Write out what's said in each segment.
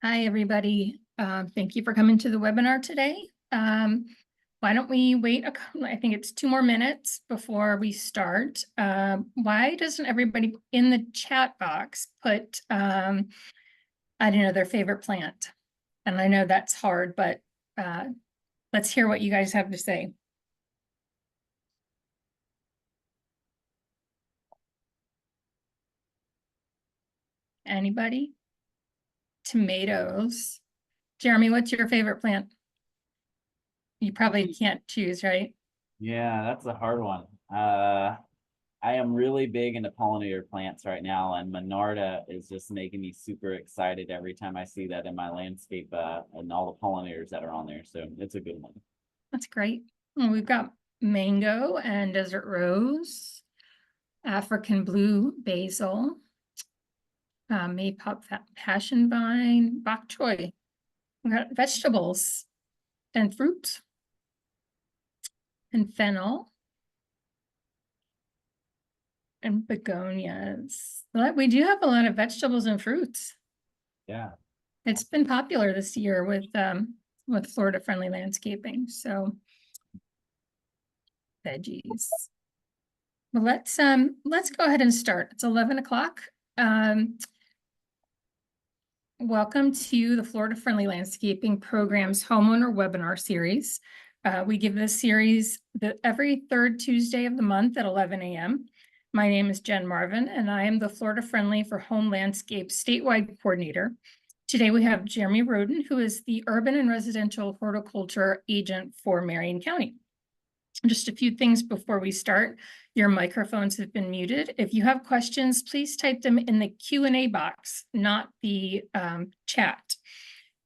Hi, everybody. Thank you for coming to the webinar today. Why don't we wait, I think it's 2 more minutes before we start. Why doesn't everybody in the chat box put, I don't know, their favorite plant? And I know that's hard, but let's hear what you guys have to say. Anybody? Tomatoes. Jeremy, what's your favorite plant? You probably can't choose, right? Yeah, that's a hard one. I am really big into pollinator plants right now, and Monarda is just making me super excited every time I see that in my landscape, and all the pollinators that are on there. So it's a good one. That's great. Well, we've got mango and desert rose, African blue basil, maypop passion vine, bok choy. We've got vegetables and fruit and fennel and begonias. But we do have a lot of vegetables and fruits. Yeah. It's been popular this year with Florida friendly landscaping. So veggies. Well, let's go ahead and start. It's 11 o'clock. Welcome to the Florida Friendly Landscaping Program's Homeowner Webinar Series. We give this series every third Tuesday of the month at 11 a.m. My name is Jen Marvin, and I am the Florida Friendly for Home Landscape statewide coordinator. Today we have Jeremy Rhoden, who is the Urban and Residential Horticulture Agent for Marion County. Just a few things before we start. Your microphones have been muted. If you have questions, please type them in the Q&A box, not the chat.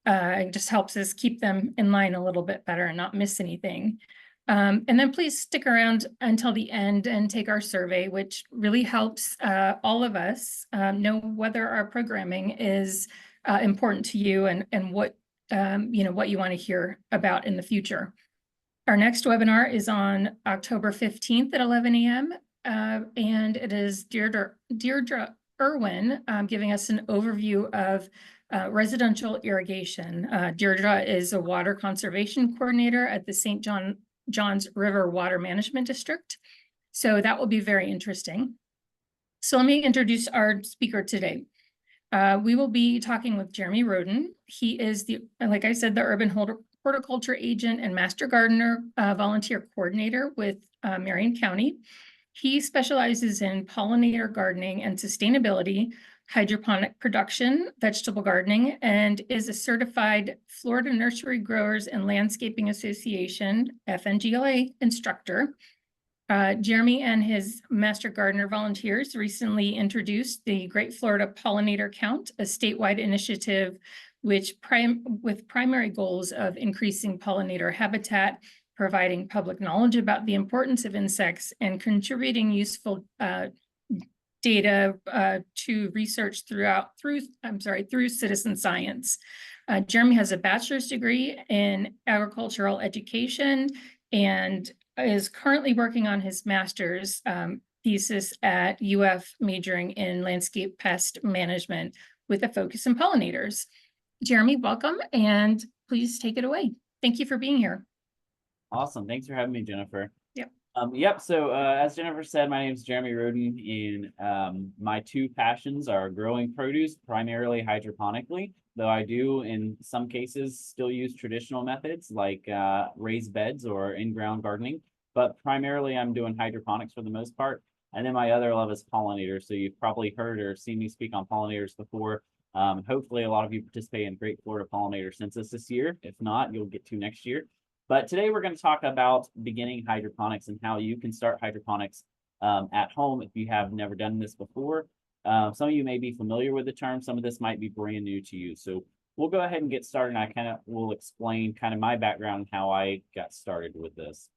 It just helps us keep them in line a little bit better and not miss anything. And then please stick around until the end and take our survey, which really helps all of us know whether our programming is important to you and what what you want to hear about in the future. Our next webinar is on October 15th at 11 a.m. And it is Deirdre Irwin giving us an overview of residential irrigation. Deirdre is a water conservation coordinator at the St. John's River Water Management District. So that will be very interesting. So let me introduce our speaker today. We will be talking with Jeremy Rhoden. He is like I said, the Urban Horticulture Agent and Master Gardener Volunteer Coordinator with Marion County. He specializes in pollinator gardening and sustainability, hydroponic production, vegetable gardening, and is a certified Florida Nursery Growers and Landscaping Association, FNGLA instructor. Jeremy and his Master Gardener volunteers recently introduced the Great Florida Pollinator Count, a statewide initiative with primary goals of increasing pollinator habitat, providing public knowledge about the importance of insects, and contributing useful data to research through citizen science. Jeremy has a bachelor's degree in agricultural education and is currently working on his master's thesis at UF, majoring in landscape pest management with a focus in pollinators. Jeremy, welcome, and please take it away. Thank you for being here. Awesome. Thanks for having me, Jennifer. Yep. So as Jennifer said, my name is Jeremy Rhoden, and my two passions are growing produce, primarily hydroponically, though I do, in some cases, still use traditional methods like raised beds or in-ground gardening, but primarily I'm doing hydroponics for the most part. And then my other love is pollinators. So you've probably heard or seen me speak on pollinators before. Hopefully a lot of you participate in Great Florida Pollinator Census this year. If not, you'll get to next year. But today we're going to talk about beginning hydroponics and how you can start hydroponics at home if you have never done this before. Some of you may be familiar with the term. Some of this might be brand new to you. So we'll go ahead and get started, and I kind of will explain kind of my background and how I got started with this.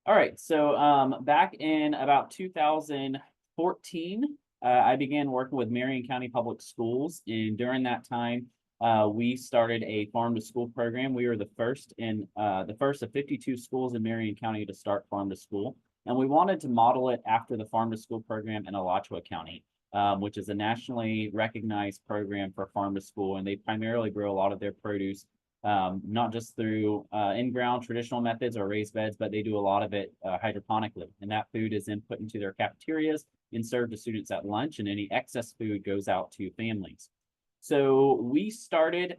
All right, so back in about 2014, I began working with Marion County Public Schools, and during that time, we started a farm to school program. We were the first of 52 schools in Marion County to start farm to school, and we wanted to model it after the farm to school program in Alachua County. which is a nationally recognized program for farm to school, and they primarily grow a lot of their produce, not just through in-ground traditional methods or raised beds, but they do a lot of it hydroponically. And that food is then put into their cafeterias and served to students at lunch, and any excess food goes out to families. So we started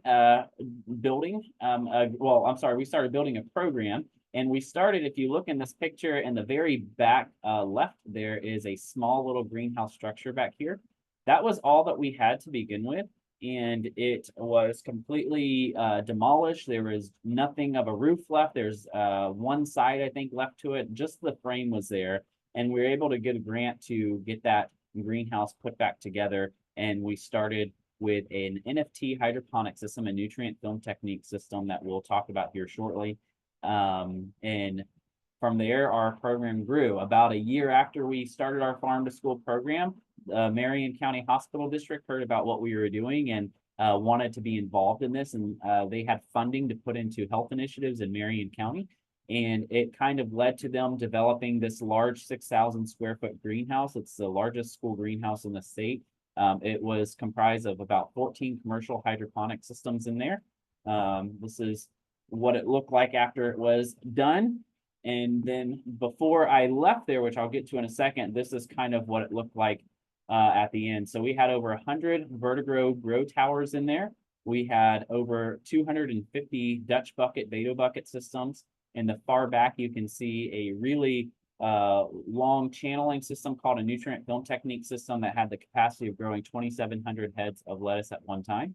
building, we started building a program. And we started, if you look in this picture in the very back left, there is a small little greenhouse structure back here. That was all that we had to begin with. And it was completely demolished. There was nothing of a roof left. There's one side, I think, left to it. Just the frame was there. And we were able to get a grant to get that greenhouse put back together. And we started with an NFT hydroponic system, a nutrient film technique system that we'll talk about here shortly. And from there, our program grew. About a year after we started our farm to school program, Marion County Hospital District heard about what we were doing and wanted to be involved in this. And they had funding to put into health initiatives in Marion County. And it kind of led to them developing this large 6,000 square foot greenhouse. It's the largest school greenhouse in the state. It was comprised of about 14 commercial hydroponic systems in there. This is what it looked like after it was done. And then before I left there, which I'll get to in a second, this is kind of what it looked like at the end. So we had over 100 vertigo grow towers in there. We had over 250 Dutch bucket, Beto bucket systems. In the far back, you can see a really long channeling system called a nutrient film technique system that had the capacity of growing 2,700 heads of lettuce at one time.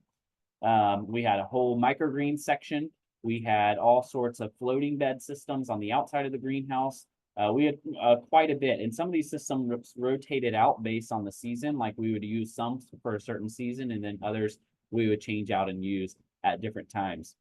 We had a whole microgreen section. We had all sorts of floating bed systems on the outside of the greenhouse. We had quite a bit, and some of these systems rotated out based on the season. Like we would use some for a certain season, and then others we would change out and use at different times.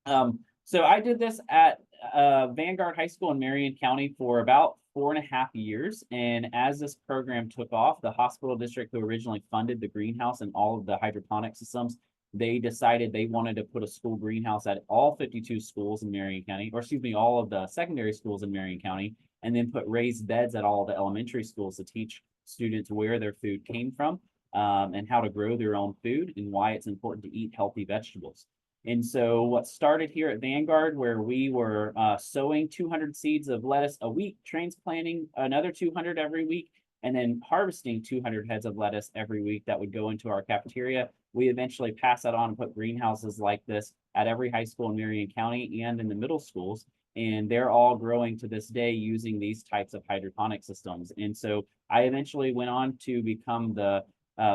So I did this at Vanguard High School in Marion County for about 4.5 years. And as this program took off, the hospital district who originally funded the greenhouse and all of the hydroponic systems, they decided they wanted to put a school greenhouse at all 52 schools in Marion County, or excuse me, all of the secondary schools in Marion County, and then put raised beds at all the elementary schools to teach students where their food came from and how to grow their own food and why it's important to eat healthy vegetables. And so what started here at Vanguard, where we were sowing 200 seeds of lettuce a week, transplanting another 200 every week, and then harvesting 200 heads of lettuce every week that would go into our cafeteria. We eventually passed that on and put greenhouses like this at every high school in Marion County and in the middle schools. And they're all growing to this day using these types of hydroponic systems. And so I eventually went on to become the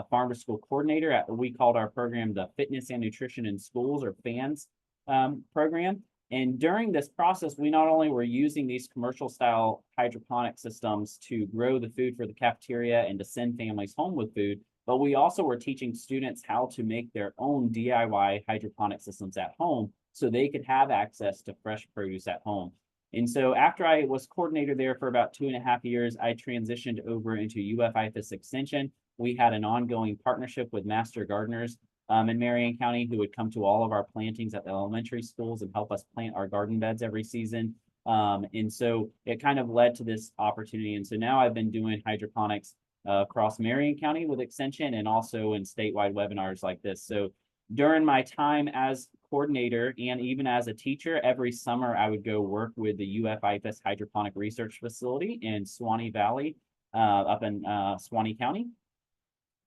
farm to school coordinator. We called our program the Fitness and Nutrition in Schools, or FANS program. And during this process, we not only were using these commercial style hydroponic systems to grow the food for the cafeteria and to send families home with food, but we also were teaching students how to make their own DIY hydroponic systems at home so they could have access to fresh produce at home. And so after I was coordinator there for about 2.5 years, I transitioned over into IFAS Extension. We had an ongoing partnership with master gardeners in Marion County who would come to all of our plantings at the elementary schools and help us plant our garden beds every season. And so it kind of led to this opportunity. And so now I've been doing hydroponics across Marion County with Extension and also in statewide webinars like this. So during my time as coordinator and even as a teacher, every summer I would go work with the IFAS Hydroponic Research Facility in Suwannee Valley up in Suwannee County.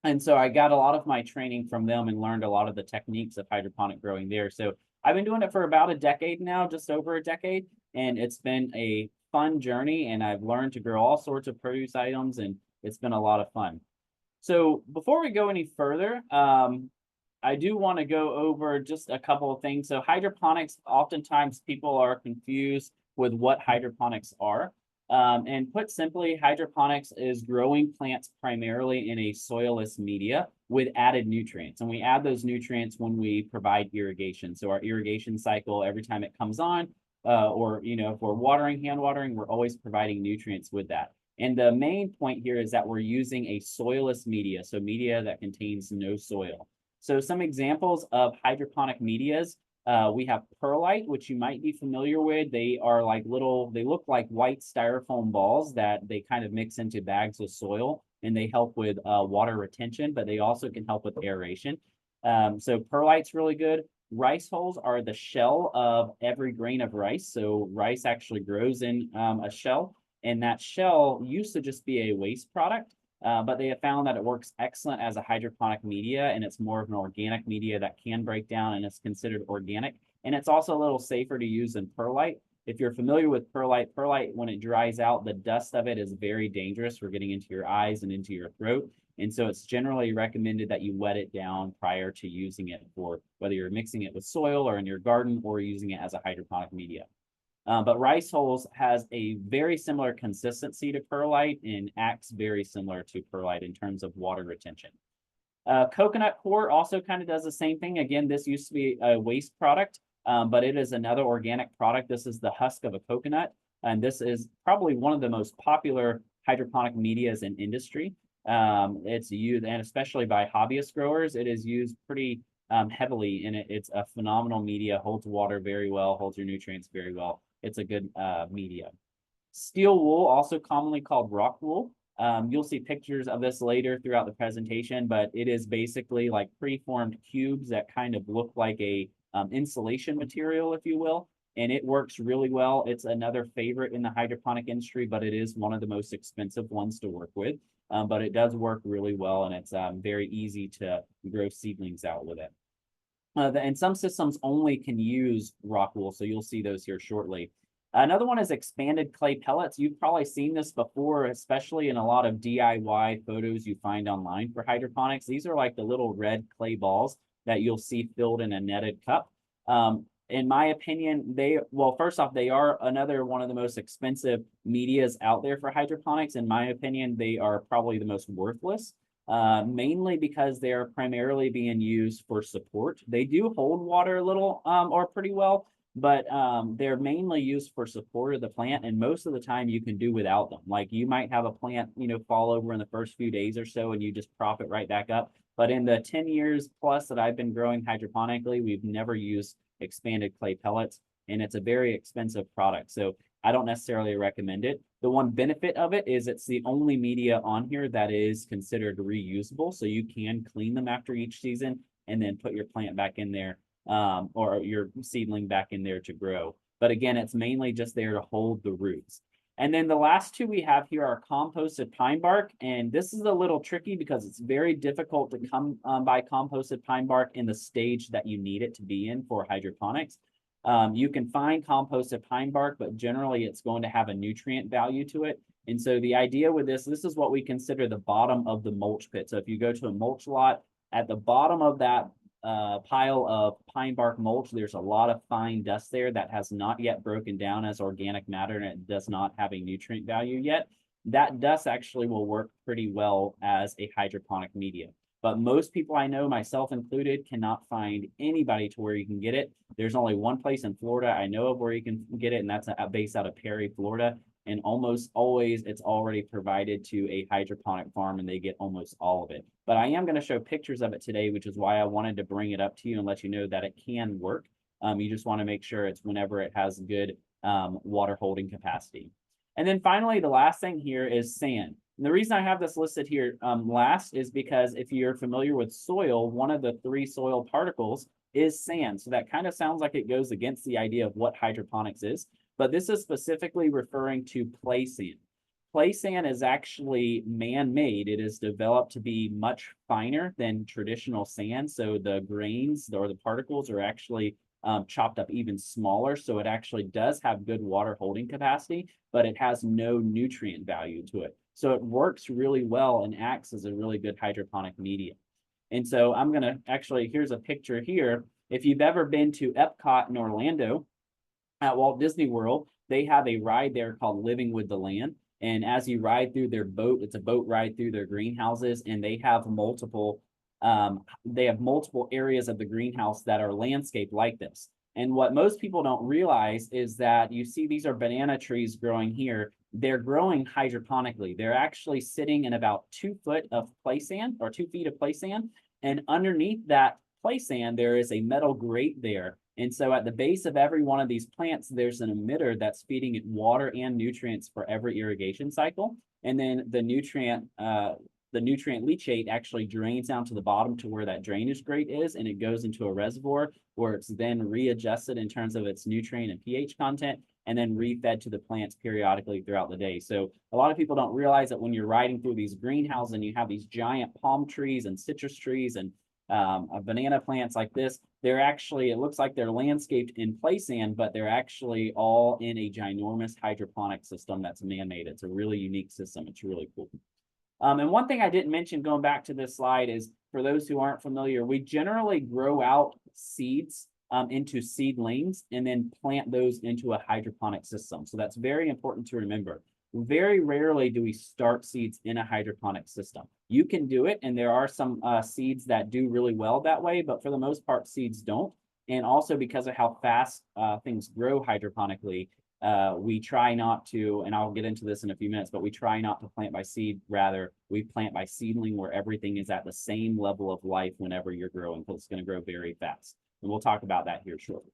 And so I got a lot of my training from them and learned a lot of the techniques of hydroponic growing there. So I've been doing it for about a decade now, just over a decade, and it's been a fun journey, and I've learned to grow all sorts of produce items, and it's been a lot of fun. So before we go any further, I do want to go over just a couple of things. So hydroponics, oftentimes people are confused with what hydroponics are. And put simply, hydroponics is growing plants primarily in a soilless media with added nutrients. And we add those nutrients when we provide irrigation. So our irrigation cycle, every time it comes on, or if we're watering, hand watering, we're always providing nutrients with that. And the main point here is that we're using a soilless media, so media that contains no soil. So some examples of hydroponic medias. We have perlite, which you might be familiar with. They are like they look like white styrofoam balls that they kind of mix into bags of soil. and they help with water retention, but they also can help with aeration. So perlite's really good. Rice hulls are the shell of every grain of rice. So rice actually grows in a shell, and that shell used to just be a waste product. But they have found that it works excellent as a hydroponic media, and it's more of an organic media that can break down and is considered organic. And it's also a little safer to use than perlite. If you're familiar with perlite, when it dries out, the dust of it is very dangerous for getting into your eyes and into your throat. And so it's generally recommended that you wet it down prior to using it for whether you're mixing it with soil or in your garden or using it as a hydroponic media. But rice hulls has a very similar consistency to perlite and acts very similar to perlite in terms of water retention. Coconut coir also kind of does the same thing. Again, this used to be a waste product, but it is another organic product. This is the husk of a coconut, and this is probably one of the most popular hydroponic medias in industry. It's used, and especially by hobbyist growers, it is used pretty heavily in it. It's a phenomenal media, holds water very well, holds your nutrients very well. It's a good media. Steel wool, also commonly called rock wool. You'll see pictures of this later throughout the presentation, but it is basically like preformed cubes that kind of look like a insulation material, if you will, and it works really well. It's another favorite in the hydroponic industry, but it is one of the most expensive ones to work with. But it does work really well, and it's very easy to grow seedlings out with it. And some systems only can use rock wool, so you'll see those here shortly. Another one is expanded clay pellets. You've probably seen this before, especially in a lot of DIY photos you find online for hydroponics. These are like the little red clay balls that you'll see filled in a netted cup. In my opinion, first off, they are another one of the most expensive medias out there for hydroponics. In my opinion, they are probably the most worthless. Mainly because they are primarily being used for support. They do hold water a little or pretty well, but they're mainly used for support of the plant, and most of the time you can do without them. Like you might have a plant, fall over in the first few days or so, and you just prop it right back up. But in the 10 years plus that I've been growing hydroponically, we've never used expanded clay pellets, and it's a very expensive product. So I don't necessarily recommend it. The one benefit of it is it's the only media on here that is considered reusable. So you can clean them after each season and then put your plant back in there or your seedling back in there to grow. But again, it's mainly just there to hold the roots. And then the last two we have here are composted pine bark. And this is a little tricky because it's very difficult to come by composted pine bark in the stage that you need it to be in for hydroponics. You can find composted pine bark, but generally it's going to have a nutrient value to it. And so the idea with this is what we consider the bottom of the mulch pit. So if you go to a mulch lot, at the bottom of that pile of pine bark mulch, there's a lot of fine dust there that has not yet broken down as organic matter, and it does not have a nutrient value yet. That dust actually will work pretty well as a hydroponic media. But most people I know, myself included, cannot find anybody to where you can get it. There's only one place in Florida I know of where you can get it, and that's based out of Perry, Florida. And almost always it's already provided to a hydroponic farm, and they get almost all of it. But I am going to show pictures of it today, which is why I wanted to bring it up to you and let you know that it can work. You just want to make sure it's whenever it has good water holding capacity. And then finally, the last thing here is sand. And the reason I have this listed here last is because if you're familiar with soil, one of the 3 soil particles is sand. So that kind of sounds like it goes against the idea of what hydroponics is, but this is specifically referring to play sand. Play sand is actually man-made. It is developed to be much finer than traditional sand. So the grains or the particles are actually chopped up even smaller. So it actually does have good water holding capacity, but it has no nutrient value to it. So it works really well and acts as a really good hydroponic media. And so I'm going to actually, here's a picture here. If you've ever been to Epcot in Orlando at Walt Disney World, they have a ride there called Living with the Land. And as you ride through their boat, it's a boat ride through their greenhouses, and they have multiple areas of the greenhouse that are landscaped like this. And what most people don't realize is that you see these are banana trees growing here. They're growing hydroponically. They're actually sitting in about 2 feet of play sand or 2 feet of play sand. And underneath that play sand, there is a metal grate there. And so at the base of every one of these plants, there's an emitter that's feeding it water and nutrients for every irrigation cycle. And then the nutrient the nutrient leachate actually drains down to the bottom to where that drainage grate is, and it goes into a reservoir where it's then readjusted in terms of its nutrient and pH content, and then refed to the plants periodically throughout the day. So a lot of people don't realize that when you're riding through these greenhouses and you have these giant palm trees and citrus trees and banana plants like this, they're actually, it looks like they're landscaped in play sand, but they're actually all in a ginormous hydroponic system that's man-made. It's a really unique system. It's really cool. And one thing I didn't mention going back to this slide is, for those who aren't familiar, we generally grow out seeds into seedlings and then plant those into a hydroponic system. So that's very important to remember. Very rarely do we start seeds in a hydroponic system. You can do it, and there are some seeds that do really well that way, but for the most part, seeds don't. And also because of how fast things grow hydroponically, we try not to, and I'll get into this in a few minutes, but we try not to plant by seed. Rather, we plant by seedling, where everything is at the same level of life whenever you're growing, because it's going to grow very fast. And we'll talk about that here shortly.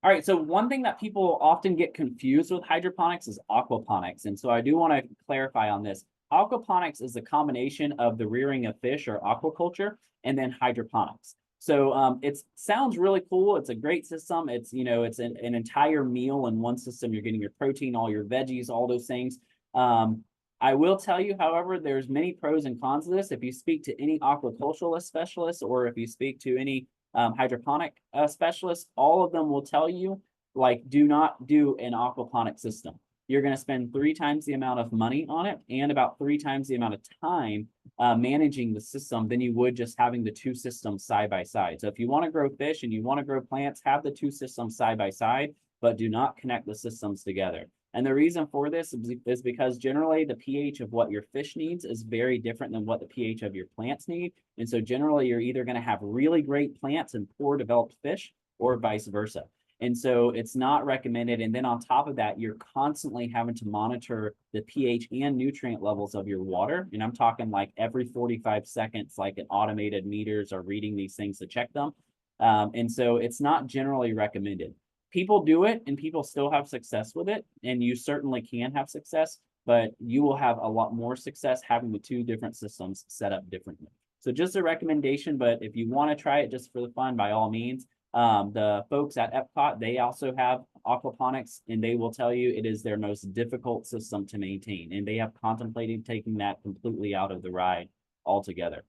All right, so one thing that people often get confused with hydroponics is aquaponics. And so I do want to clarify on this. Aquaponics is a combination of the rearing of fish, or aquaculture, and then hydroponics. So it sounds really cool. It's a great system. It's, you know, it's an entire meal in one system. You're getting your protein, all your veggies, all those things. I will tell you, however, there's many pros and cons of this. If you speak to any aquaculturalist specialist, or if you speak to any hydroponic specialists, all of them will tell you, like, do not do an aquaponic system. You're going to spend 3 times the amount of money on it and about 3 times the amount of time managing the system than you would just having the 2 systems side by side. So if you want to grow fish and you want to grow plants, have the 2 systems side by side, but do not connect the systems together. And the reason for this is because generally the pH of what your fish needs is very different than what the pH of your plants need. And so generally you're either going to have really great plants and poor developed fish, or vice versa. And so it's not recommended. And then on top of that, you're constantly having to monitor the pH and nutrient levels of your water. And I'm talking like every 45 seconds, like an automated meters are reading these things to check them. And so it's not generally recommended. People do it and people still have success with it, and you certainly can have success, but you will have a lot more success having the 2 different systems set up differently. So just a recommendation, but if you want to try it just for the fun, by all means. The folks at Epcot, they also have aquaponics, and they will tell you it is their most difficult system to maintain, and they have contemplated taking that completely out of the ride altogether,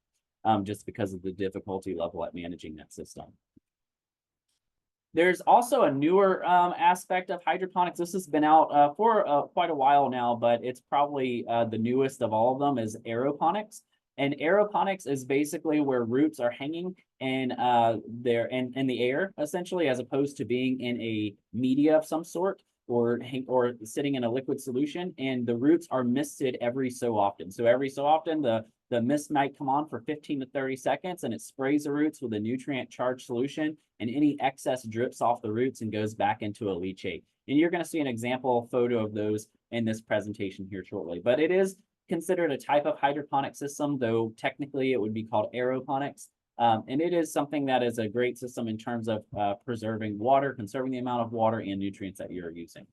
just because of the difficulty level at managing that system. There's also a newer aspect of hydroponics. This has been out for quite a while now, but it's probably the newest of all of them, is aeroponics. And aeroponics is basically where roots are hanging in they're in the air, essentially, as opposed to being in a media of some sort, or sitting in a liquid solution. And the roots are misted every so often. So every so often the mist might come on for 15 to 30 seconds, and it sprays the roots with a nutrient charged solution, and any excess drips off the roots and goes back into a leachate. And you're going to see an example photo of those in this presentation here shortly. But it is considered a type of hydroponic system, though technically it would be called aeroponics. And it is something that is a great system in terms of preserving water, conserving the amount of water and nutrients that you're using.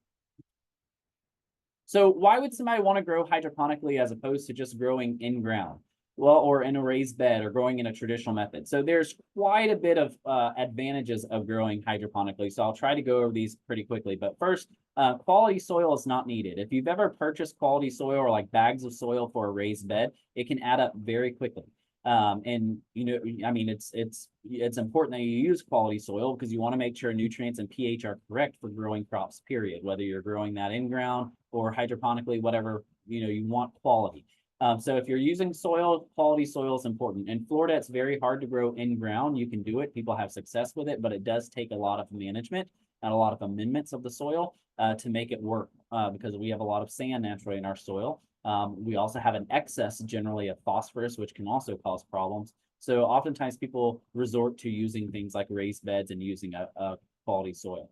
So why would somebody want to grow hydroponically as opposed to just growing in ground? Well, or in a raised bed, or growing in a traditional method. So there's quite a bit of advantages of growing hydroponically. So I'll try to go over these pretty quickly. But first, quality soil is not needed. If you've ever purchased quality soil, or like bags of soil for a raised bed, it can add up very quickly. And you know, I mean, it's important that you use quality soil, because you want to make sure nutrients and pH are correct for growing crops, period. Whether you're growing that in ground or hydroponically, whatever, you know, you want quality. So if you're using soil, quality soil is important. In Florida, it's very hard to grow in ground. You can do it. People have success with it, but it does take a lot of management and a lot of amendments of the soil to make it work, because we have a lot of sand naturally in our soil. We also have an excess generally of phosphorus, which can also cause problems. So oftentimes people resort to using things like raised beds and using a quality soil.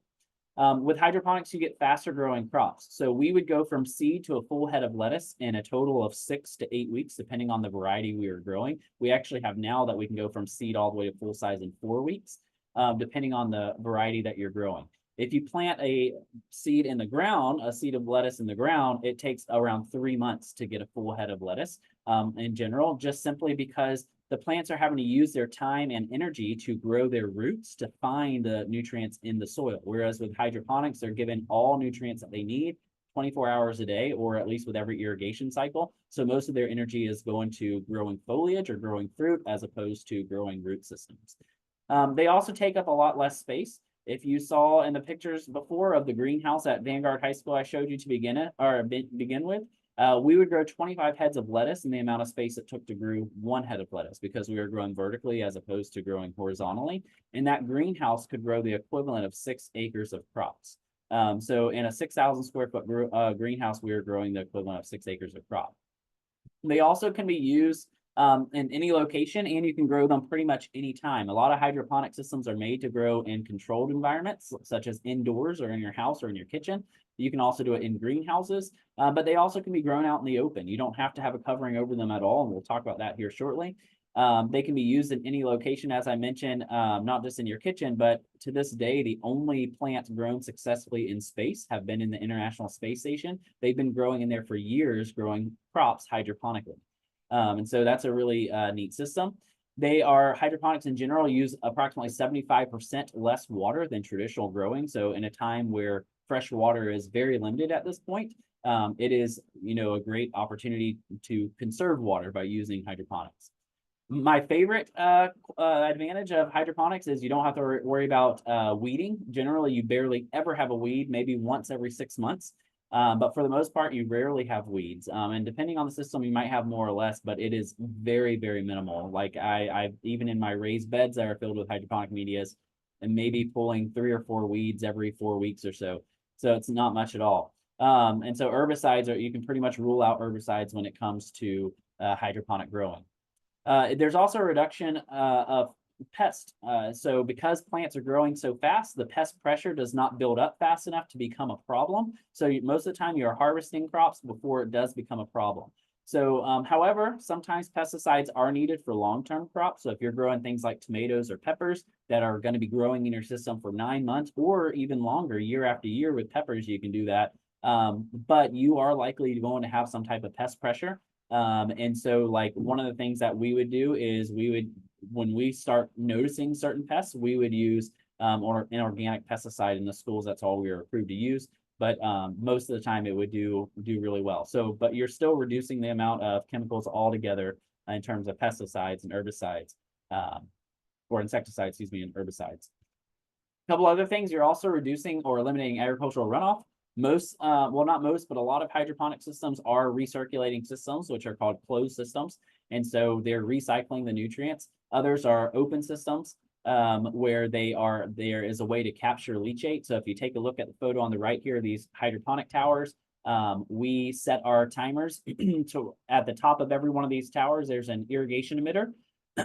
With hydroponics, you get faster growing crops. So we would go from seed to a full head of lettuce in a total of 6 to 8 weeks, depending on the variety we are growing. We actually have now that we can go from seed all the way to full size in 4 weeks, depending on the variety that you're growing. If you plant a seed in the ground, a seed of lettuce in the ground, it takes around 3 months to get a full head of lettuce. in general, just simply because the plants are having to use their time and energy to grow their roots to find the nutrients in the soil. Whereas with hydroponics, they're given all nutrients that they need 24 hours a day, or at least with every irrigation cycle. So most of their energy is going to growing foliage or growing fruit as opposed to growing root systems. They also take up a lot less space. If you saw in the pictures before of the greenhouse at Vanguard High School I showed you to begin with, we would grow 25 heads of lettuce in the amount of space it took to grow 1 head of lettuce, because we were growing vertically as opposed to growing horizontally. And that greenhouse could grow the equivalent of 6 acres of crops. So in a 6,000 square foot greenhouse, we were growing the equivalent of 6 acres of crop. They also can be used in any location, and you can grow them pretty much any time. A lot of hydroponic systems are made to grow in controlled environments, such as indoors or in your house or in your kitchen. You can also do it in greenhouses, but they also can be grown out in the open. You don't have to have a covering over them at all, and we'll talk about that here shortly. They can be used in any location, as I mentioned, not just in your kitchen, but to this day, the only plants grown successfully in space have been in the International Space Station. They've been growing in there for years, growing crops hydroponically. And so that's a really neat system. Hydroponics in general use approximately 75% less water than traditional growing. So in a time where fresh water is very limited at this point, it is, a great opportunity to conserve water by using hydroponics. My favorite advantage of hydroponics is you don't have to worry about weeding. Generally, you barely ever have a weed, maybe once every 6 months. But for the most part, you rarely have weeds. And depending on the system, you might have more or less, but it is very, very minimal. Like I've even in my raised beds that are filled with hydroponic medias, and maybe pulling 3 or 4 weeds every 4 weeks or so. So it's not much at all. And so herbicides you can pretty much rule out herbicides when it comes to hydroponic growing. There's also a reduction of pest. So because plants are growing so fast, the pest pressure does not build up fast enough to become a problem. So most of the time you're harvesting crops before it does become a problem. So, however, sometimes pesticides are needed for long-term crops. So if you're growing things like tomatoes or peppers that are going to be growing in your system for 9 months or even longer, year after year with peppers, you can do that. But you are likely going to have some type of pest pressure. And so like one of the things that we would do is when we start noticing certain pests, we would use an organic pesticide in the schools. That's all we are approved to use. But most of the time it would do really well. So, but you're still reducing the amount of chemicals altogether in terms of pesticides and herbicides, or insecticides, excuse me, and herbicides. A couple other things, you're also reducing or eliminating agricultural runoff. Well, not most, but a lot of hydroponic systems are recirculating systems, which are called closed systems. And so they're recycling the nutrients. Others are open systems, where there is a way to capture leachate. So if you take a look at the photo on the right here, these hydroponic towers, we set our timers to at the top of every one of these towers, there's an irrigation emitter.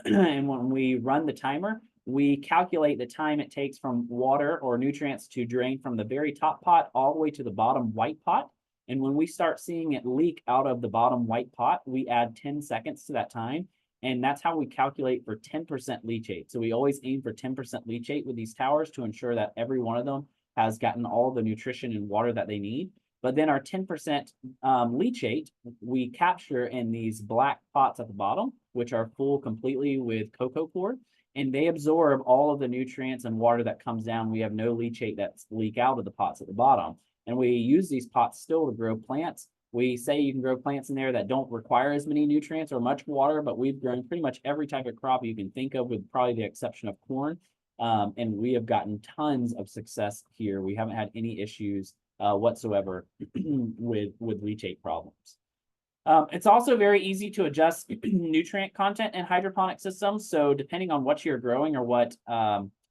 And when we run the timer, we calculate the time it takes from water or nutrients to drain from the very top pot all the way to the bottom white pot. And when we start seeing it leak out of the bottom white pot, we add 10 seconds to that time. And that's how we calculate for 10% leachate. So we always aim for 10% leachate with these towers to ensure that every one of them has gotten all the nutrition and water that they need. But then our 10% leachate, we capture in these black pots at the bottom, which are full completely with cocoa cord. And they absorb all of the nutrients and water that comes down. We have no leachate that's leak out of the pots at the bottom. And we use these pots still to grow plants. We say you can grow plants in there that don't require as many nutrients or much water, but we've grown pretty much every type of crop you can think of, with probably the exception of corn. And we have gotten tons of success here. We haven't had any issues whatsoever with leachate problems. It's also very easy to adjust nutrient content in hydroponic systems. So depending on what you're growing or what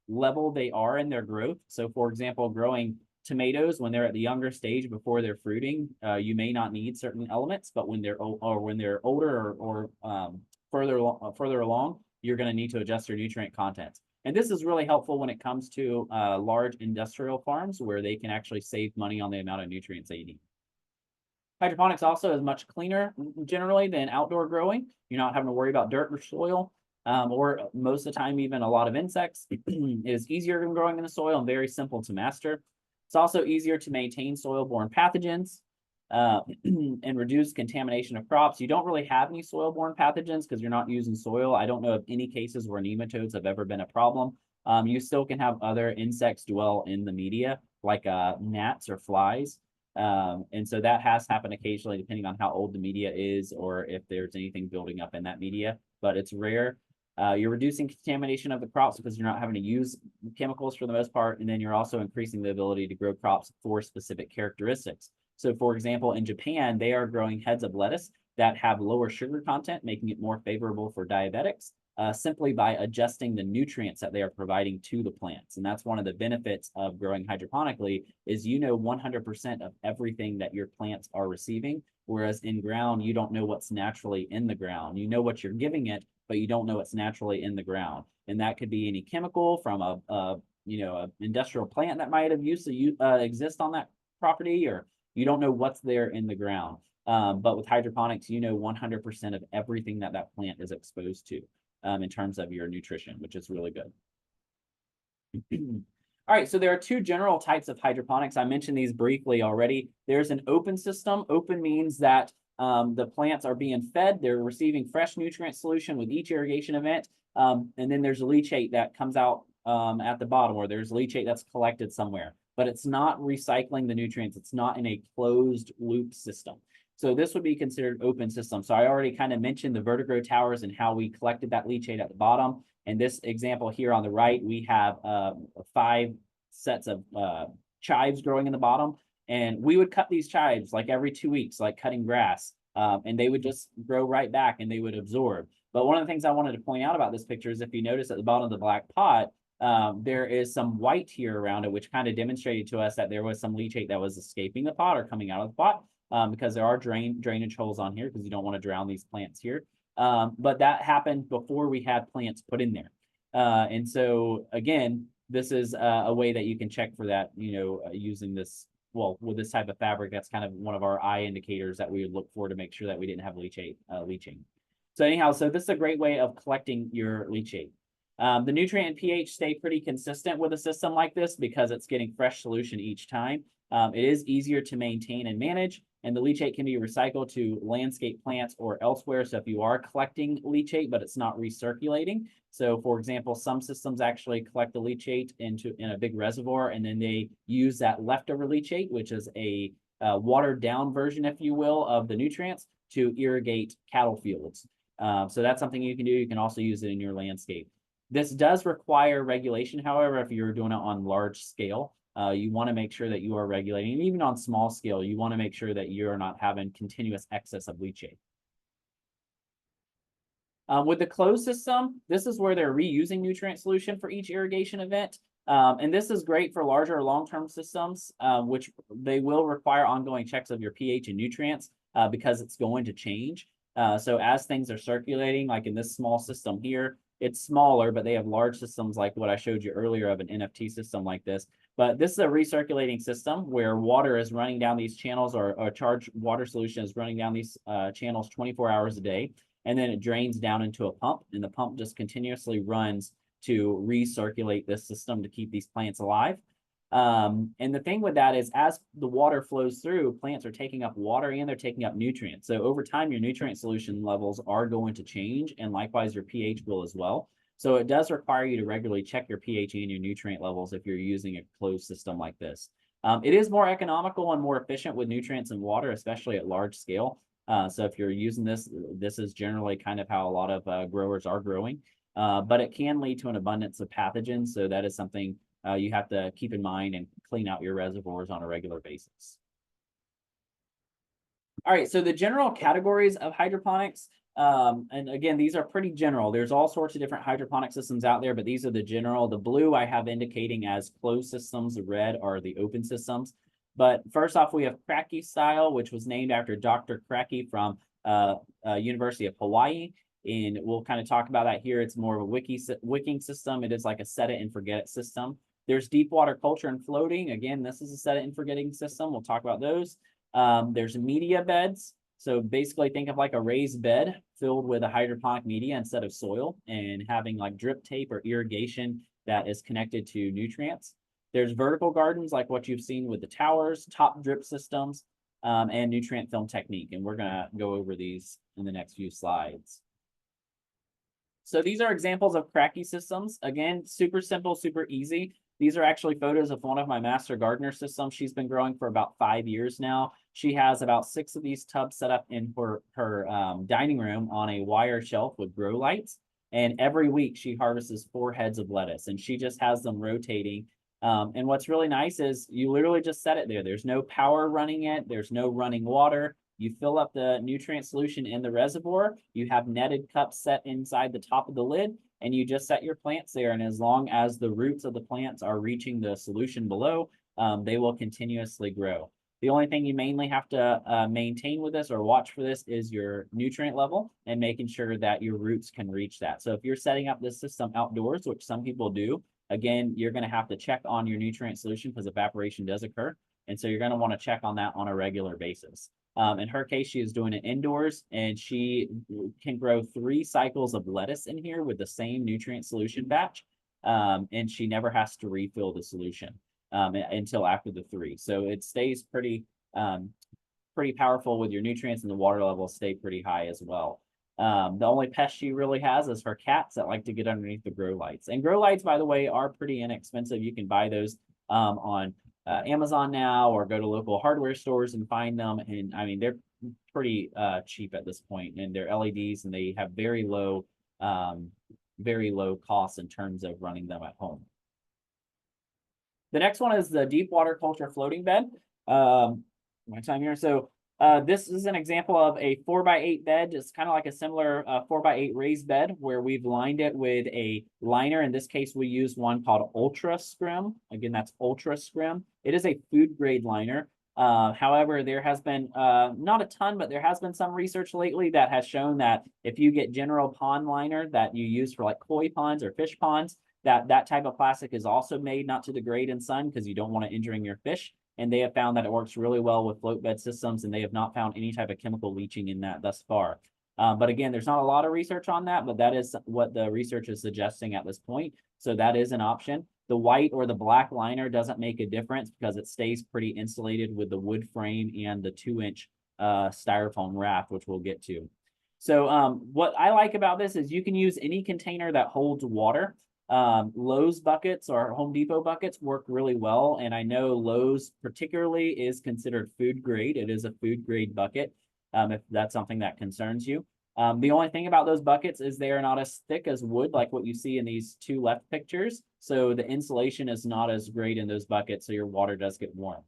level they are in their growth. So for example, growing tomatoes when they're at the younger stage before they're fruiting, you may not need certain elements, but when they're older or further along, you're going to need to adjust your nutrient content. And this is really helpful when it comes to large industrial farms where they can actually save money on the amount of nutrients they need. Hydroponics also is much cleaner generally than outdoor growing. You're not having to worry about dirt or soil, or most of the time even a lot of insects. It is easier than growing in the soil and very simple to master. It's also easier to maintain soil-borne pathogens. and reduce contamination of crops. You don't really have any soil-borne pathogens because you're not using soil. I don't know of any cases where nematodes have ever been a problem. You still can have other insects dwell in the media, like gnats or flies. And so that has happened occasionally, depending on how old the media is or if there's anything building up in that media, but it's rare. You're reducing contamination of the crops because you're not having to use chemicals for the most part, and then you're also increasing the ability to grow crops for specific characteristics. So for example, in Japan, they are growing heads of lettuce that have lower sugar content, making it more favorable for diabetics, simply by adjusting the nutrients that they are providing to the plants. And that's one of the benefits of growing hydroponically is 100% of everything that your plants are receiving, whereas in ground, you don't know what's naturally in the ground. You know what you're giving it, but you don't know what's naturally in the ground. And that could be any chemical from a industrial plant that might have used to exist on that property, or you don't know what's there in the ground. But with hydroponics, 100% of everything that that plant is exposed to in terms of your nutrition, which is really good. All right, so there are two general types of hydroponics. I mentioned these briefly already. There's an open system. Open means that the plants are being fed. They're receiving fresh nutrient solution with each irrigation event. And then there's a leachate that comes out at the bottom, or there's leachate that's collected somewhere, but it's not recycling the nutrients. It's not in a closed loop system. So this would be considered open system. So I already kind of mentioned the vertigo towers and how we collected that leachate at the bottom. In this example here on the right, we have 5 sets of chives growing in the bottom. And we would cut these chives like every 2 weeks, like cutting grass. And they would just grow right back and they would absorb. But one of the things I wanted to point out about this picture is if you notice at the bottom of the black pot, there is some white here around it, which kind of demonstrated to us that there was some leachate that was escaping the pot or coming out of the pot. Because there are drainage holes on here because you don't want to drown these plants here. But that happened before we had plants put in there. And so again, this is a way that you can check for that, using this, well, with this type of fabric, that's kind of one of our eye indicators that we would look for to make sure that we didn't have leachate leaching. So anyhow, so this is a great way of collecting your leachate. The nutrient and pH stay pretty consistent with a system like this because it's getting fresh solution each time. It is easier to maintain and manage, and the leachate can be recycled to landscape plants or elsewhere. So if you are collecting leachate, but it's not recirculating. So for example, some systems actually collect the leachate in a big reservoir, and then they use that leftover leachate, which is a watered down version, if you will, of the nutrients to irrigate cattle fields. So that's something you can do. You can also use it in your landscape. This does require regulation, however, if you're doing it on large scale. You want to make sure that you are regulating, and even on small scale, you want to make sure that you're not having continuous excess of leachate. With the closed system, this is where they're reusing nutrient solution for each irrigation event. And this is great for larger or long-term systems, which they will require ongoing checks of your pH and nutrients because it's going to change. So as things are circulating, like in this small system here, it's smaller, but they have large systems like what I showed you earlier of an NFT system like this. But this is a recirculating system where water is running down these channels, or charged water solution is running down these channels 24 hours a day. And then it drains down into a pump, and the pump just continuously runs to recirculate this system to keep these plants alive. And the thing with that is as the water flows through, plants are taking up water and they're taking up nutrients. So over time, your nutrient solution levels are going to change, and likewise your pH will as well. So it does require you to regularly check your pH and your nutrient levels if you're using a closed system like this. It is more economical and more efficient with nutrients and water, especially at large scale. So if you're using this, this is generally kind of how a lot of growers are growing. But it can lead to an abundance of pathogens. So that is something you have to keep in mind and clean out your reservoirs on a regular basis. All right, so the general categories of hydroponics, and again, these are pretty general. There's all sorts of different hydroponic systems out there, but these are the general. The blue I have indicating as closed systems, the red are the open systems. But first off, we have Cracky style, which was named after Dr. Cracky from University of Hawaii. And we'll kind of talk about that here. It's more of a wicking system. It is like a set it and forget it system. There's deep water culture and floating. Again, this is a set it and forgetting system. We'll talk about those. There's media beds. So basically think of like a raised bed filled with a hydroponic media instead of soil, and having like drip tape or irrigation that is connected to nutrients. There's vertical gardens like what you've seen with the towers, top drip systems. and nutrient film technique. And we're gonna go over these in the next few slides. So these are examples of cracky systems. Again, super simple, super easy. These are actually photos of one of my master gardener systems. She's been growing for about 5 years now. She has about 6 of these tubs set up in her dining room on a wire shelf with grow lights. And every week she harvests 4 heads of lettuce, and she just has them rotating. And what's really nice is you literally just set it there. There's no power running it. There's no running water. You fill up the nutrient solution in the reservoir. You have netted cups set inside the top of the lid, and you just set your plants there. And as long as the roots of the plants are reaching the solution below, they will continuously grow. The only thing you mainly have to maintain with this or watch for this is your nutrient level and making sure that your roots can reach that. So if you're setting up this system outdoors, which some people do, again, you're going to have to check on your nutrient solution because evaporation does occur. And so you're going to want to check on that on a regular basis. In her case, she is doing it indoors, and she can grow 3 cycles of lettuce in here with the same nutrient solution batch. And she never has to refill the solution until after the 3. So it stays pretty powerful with your nutrients, and the water levels stay pretty high as well. The only pest she really has is her cats that like to get underneath the grow lights. And grow lights, by the way, are pretty inexpensive. You can buy those on Amazon now, or go to local hardware stores and find them. And I mean, they're pretty cheap at this point, and they're LEDs, and they have very low costs in terms of running them at home. The next one is the deep water culture floating bed. My time here. So this is an example of a 4x8 bed. It's kind of like a similar 4x8 raised bed where we've lined it with a liner. In this case, we use one called Ultra Scrim. Again, that's Ultra Scrim. It is a food grade liner. However, there has been not a ton, but there has been some research lately that has shown that if you get general pond liner that you use for like koi ponds or fish ponds, that type of plastic is also made not to degrade in sun because you don't want to injuring your fish. And they have found that it works really well with float bed systems, and they have not found any type of chemical leaching in that thus far. But again, there's not a lot of research on that, but that is what the research is suggesting at this point. So that is an option. The white or the black liner doesn't make a difference because it stays pretty insulated with the wood frame and the 2-inch styrofoam wrap, which we'll get to. So what I like about this is you can use any container that holds water. Lowe's buckets or Home Depot buckets work really well. And I know Lowe's particularly is considered food grade. It is a food grade bucket, if that's something that concerns you. The only thing about those buckets is they are not as thick as wood, like what you see in these 2 left pictures. So the insulation is not as great in those buckets, so your water does get warm.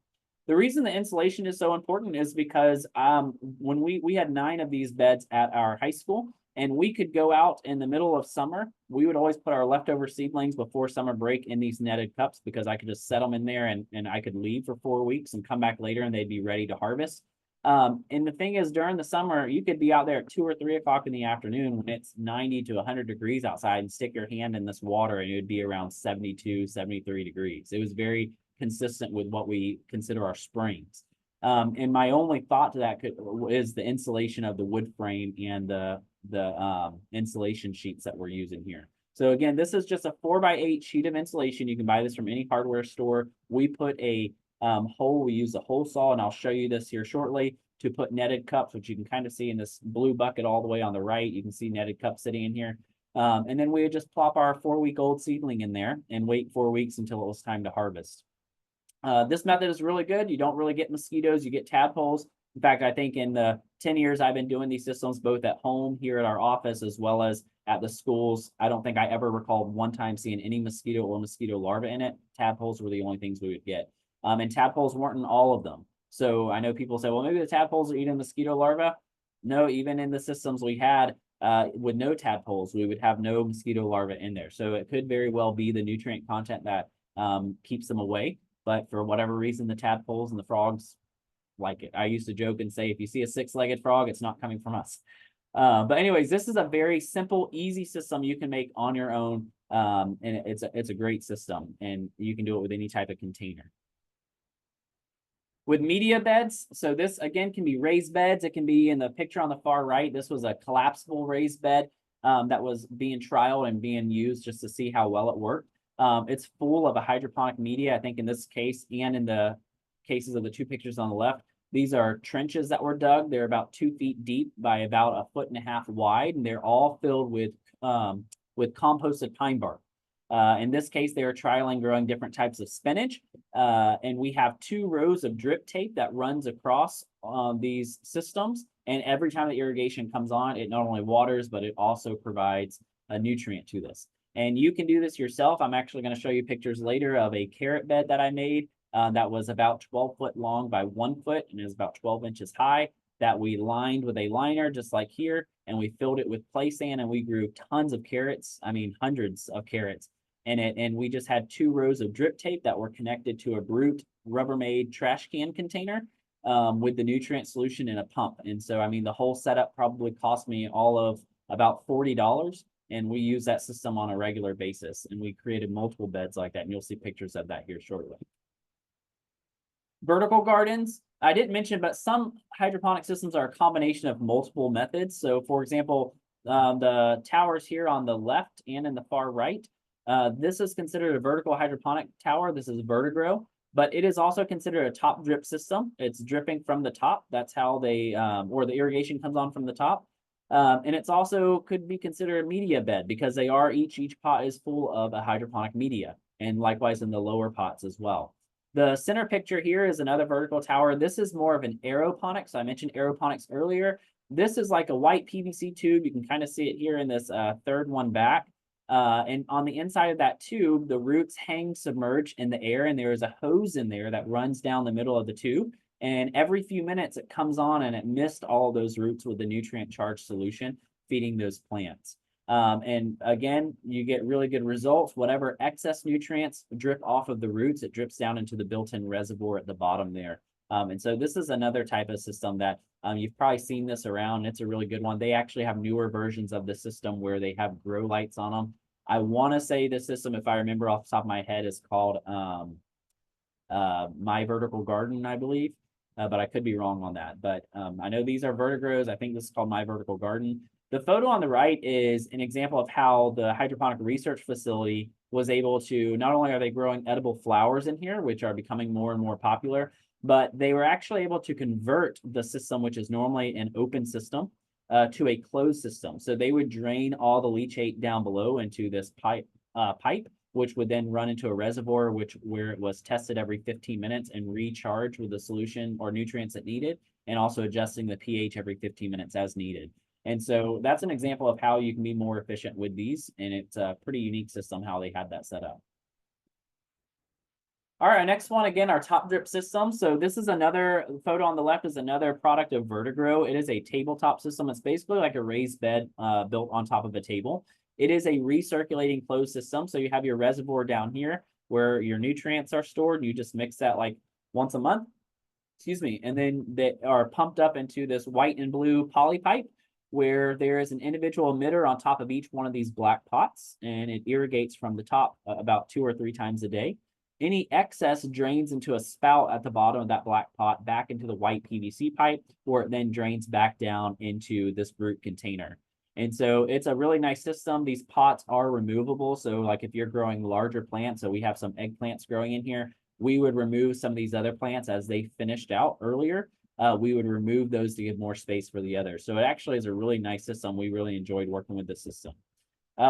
The reason the insulation is so important is because when we had 9 of these beds at our high school, and we could go out in the middle of summer. We would always put our leftover seedlings before summer break in these netted cups because I could just set them in there, and I could leave for 4 weeks and come back later and they'd be ready to harvest. And the thing is, during the summer, you could be out there at 2 or 3 o'clock in the afternoon when it's 90 to 100 degrees outside and stick your hand in this water, and it would be around 72, 73 degrees. It was very consistent with what we consider our springs. And my only thought to that is the insulation of the wood frame and the insulation sheets that we're using here. So again, this is just a 4x8 sheet of insulation. You can buy this from any hardware store. We put a hole, we use a hole saw, and I'll show you this here shortly, to put netted cups, which you can kind of see in this blue bucket all the way on the right. You can see netted cups sitting in here. And then we would just plop our 4-week-old seedling in there and wait 4 weeks until it was time to harvest. This method is really good. You don't really get mosquitoes, you get tadpoles. In fact, I think in the 10 years I've been doing these systems, both at home here at our office as well as at the schools, I don't think I ever recalled one time seeing any mosquito or mosquito larva in it. Tadpoles were the only things we would get. And tadpoles weren't in all of them. So I know people say, well, maybe the tadpoles are eating mosquito larvae. No, even in the systems we had with no tadpoles, we would have no mosquito larvae in there. So it could very well be the nutrient content that keeps them away. But for whatever reason, the tadpoles and the frogs like it. I used to joke and say, if you see a 6-legged frog, it's not coming from us. But anyways, this is a very simple, easy system you can make on your own. And it's a great system, and you can do it with any type of container. With media beds, so this again can be raised beds. It can be in the picture on the far right. This was a collapsible raised bed that was being trialed and being used just to see how well it worked. It's full of a hydroponic media. I think in this case and in the cases of the 2 pictures on the left, These are trenches that were dug. They're about 2 feet deep by about 1.5 feet wide, and they're all filled with composted pine bark. In this case, they are trialing growing different types of spinach. And we have 2 rows of drip tape that runs across these systems. And every time the irrigation comes on, it not only waters, but it also provides a nutrient to this. And you can do this yourself. I'm actually going to show you pictures later of a carrot bed that I made that was about 12 foot long by 1 foot and is about 12 inches high, that we lined with a liner just like here, and we filled it with clay sand, and we grew tons of carrots. I mean, hundreds of carrots in it. And we just had 2 rows of drip tape that were connected to a Brute Rubbermaid trash can container with the nutrient solution in a pump. And so, I mean, the whole setup probably cost me all of about $40. And we use that system on a regular basis. And we created multiple beds like that. And you'll see pictures of that here shortly. Vertical gardens, I didn't mention, but some hydroponic systems are a combination of multiple methods. So for example, the towers here on the left and in the far right, this is considered a vertical hydroponic tower. This is vertigrow, but it is also considered a top drip system. It's dripping from the top. That's how they, or the irrigation comes on from the top. And it's also could be considered a media bed because they are each pot is full of a hydroponic media, and likewise in the lower pots as well. The center picture here is another vertical tower. This is more of an aeroponics. I mentioned aeroponics earlier. This is like a white PVC tube. You can kind of see it here in this third one back. And on the inside of that tube, the roots hang submerged in the air, and there is a hose in there that runs down the middle of the tube. And every few minutes it comes on and it missed all those roots with the nutrient charged solution, feeding those plants. And again, you get really good results. Whatever excess nutrients drip off of the roots, it drips down into the built-in reservoir at the bottom there. And so this is another type of system that you've probably seen this around. It's a really good one. They actually have newer versions of the system where they have grow lights on them. I want to say the system, if I remember off the top of my head, is called My Vertical Garden, I believe. But I could be wrong on that. But I know these are vertigrows. I think this is called My Vertical Garden. The photo on the right is an example of how the hydroponic research facility was able to, not only are they growing edible flowers in here, which are becoming more and more popular, but they were actually able to convert the system, which is normally an open system, to a closed system. So they would drain all the leachate down below into this pipe, which would then run into a reservoir, where it was tested every 15 minutes and recharged with the solution or nutrients it needed, and also adjusting the pH every 15 minutes as needed. And so that's an example of how you can be more efficient with these, and it's a pretty unique system how they had that set up. All right, next one, again, our top drip system. So this is another photo on the left is another product of Vertigrow. It is a tabletop system. It's basically like a raised bed built on top of a table. It is a recirculating closed system. So you have your reservoir down here where your nutrients are stored. You just mix that like once a month, excuse me. And then they are pumped up into this white and blue poly pipe where there is an individual emitter on top of each one of these black pots, and it irrigates from the top about 2 or 3 times a day. Any excess drains into a spout at the bottom of that black pot back into the white PVC pipe, where it then drains back down into this Brute container. And so it's a really nice system. These pots are removable. So like if you're growing larger plants, so we have some eggplants growing in here, we would remove some of these other plants as they finished out earlier. We would remove those to give more space for the others. So it actually is a really nice system. We really enjoyed working with this system.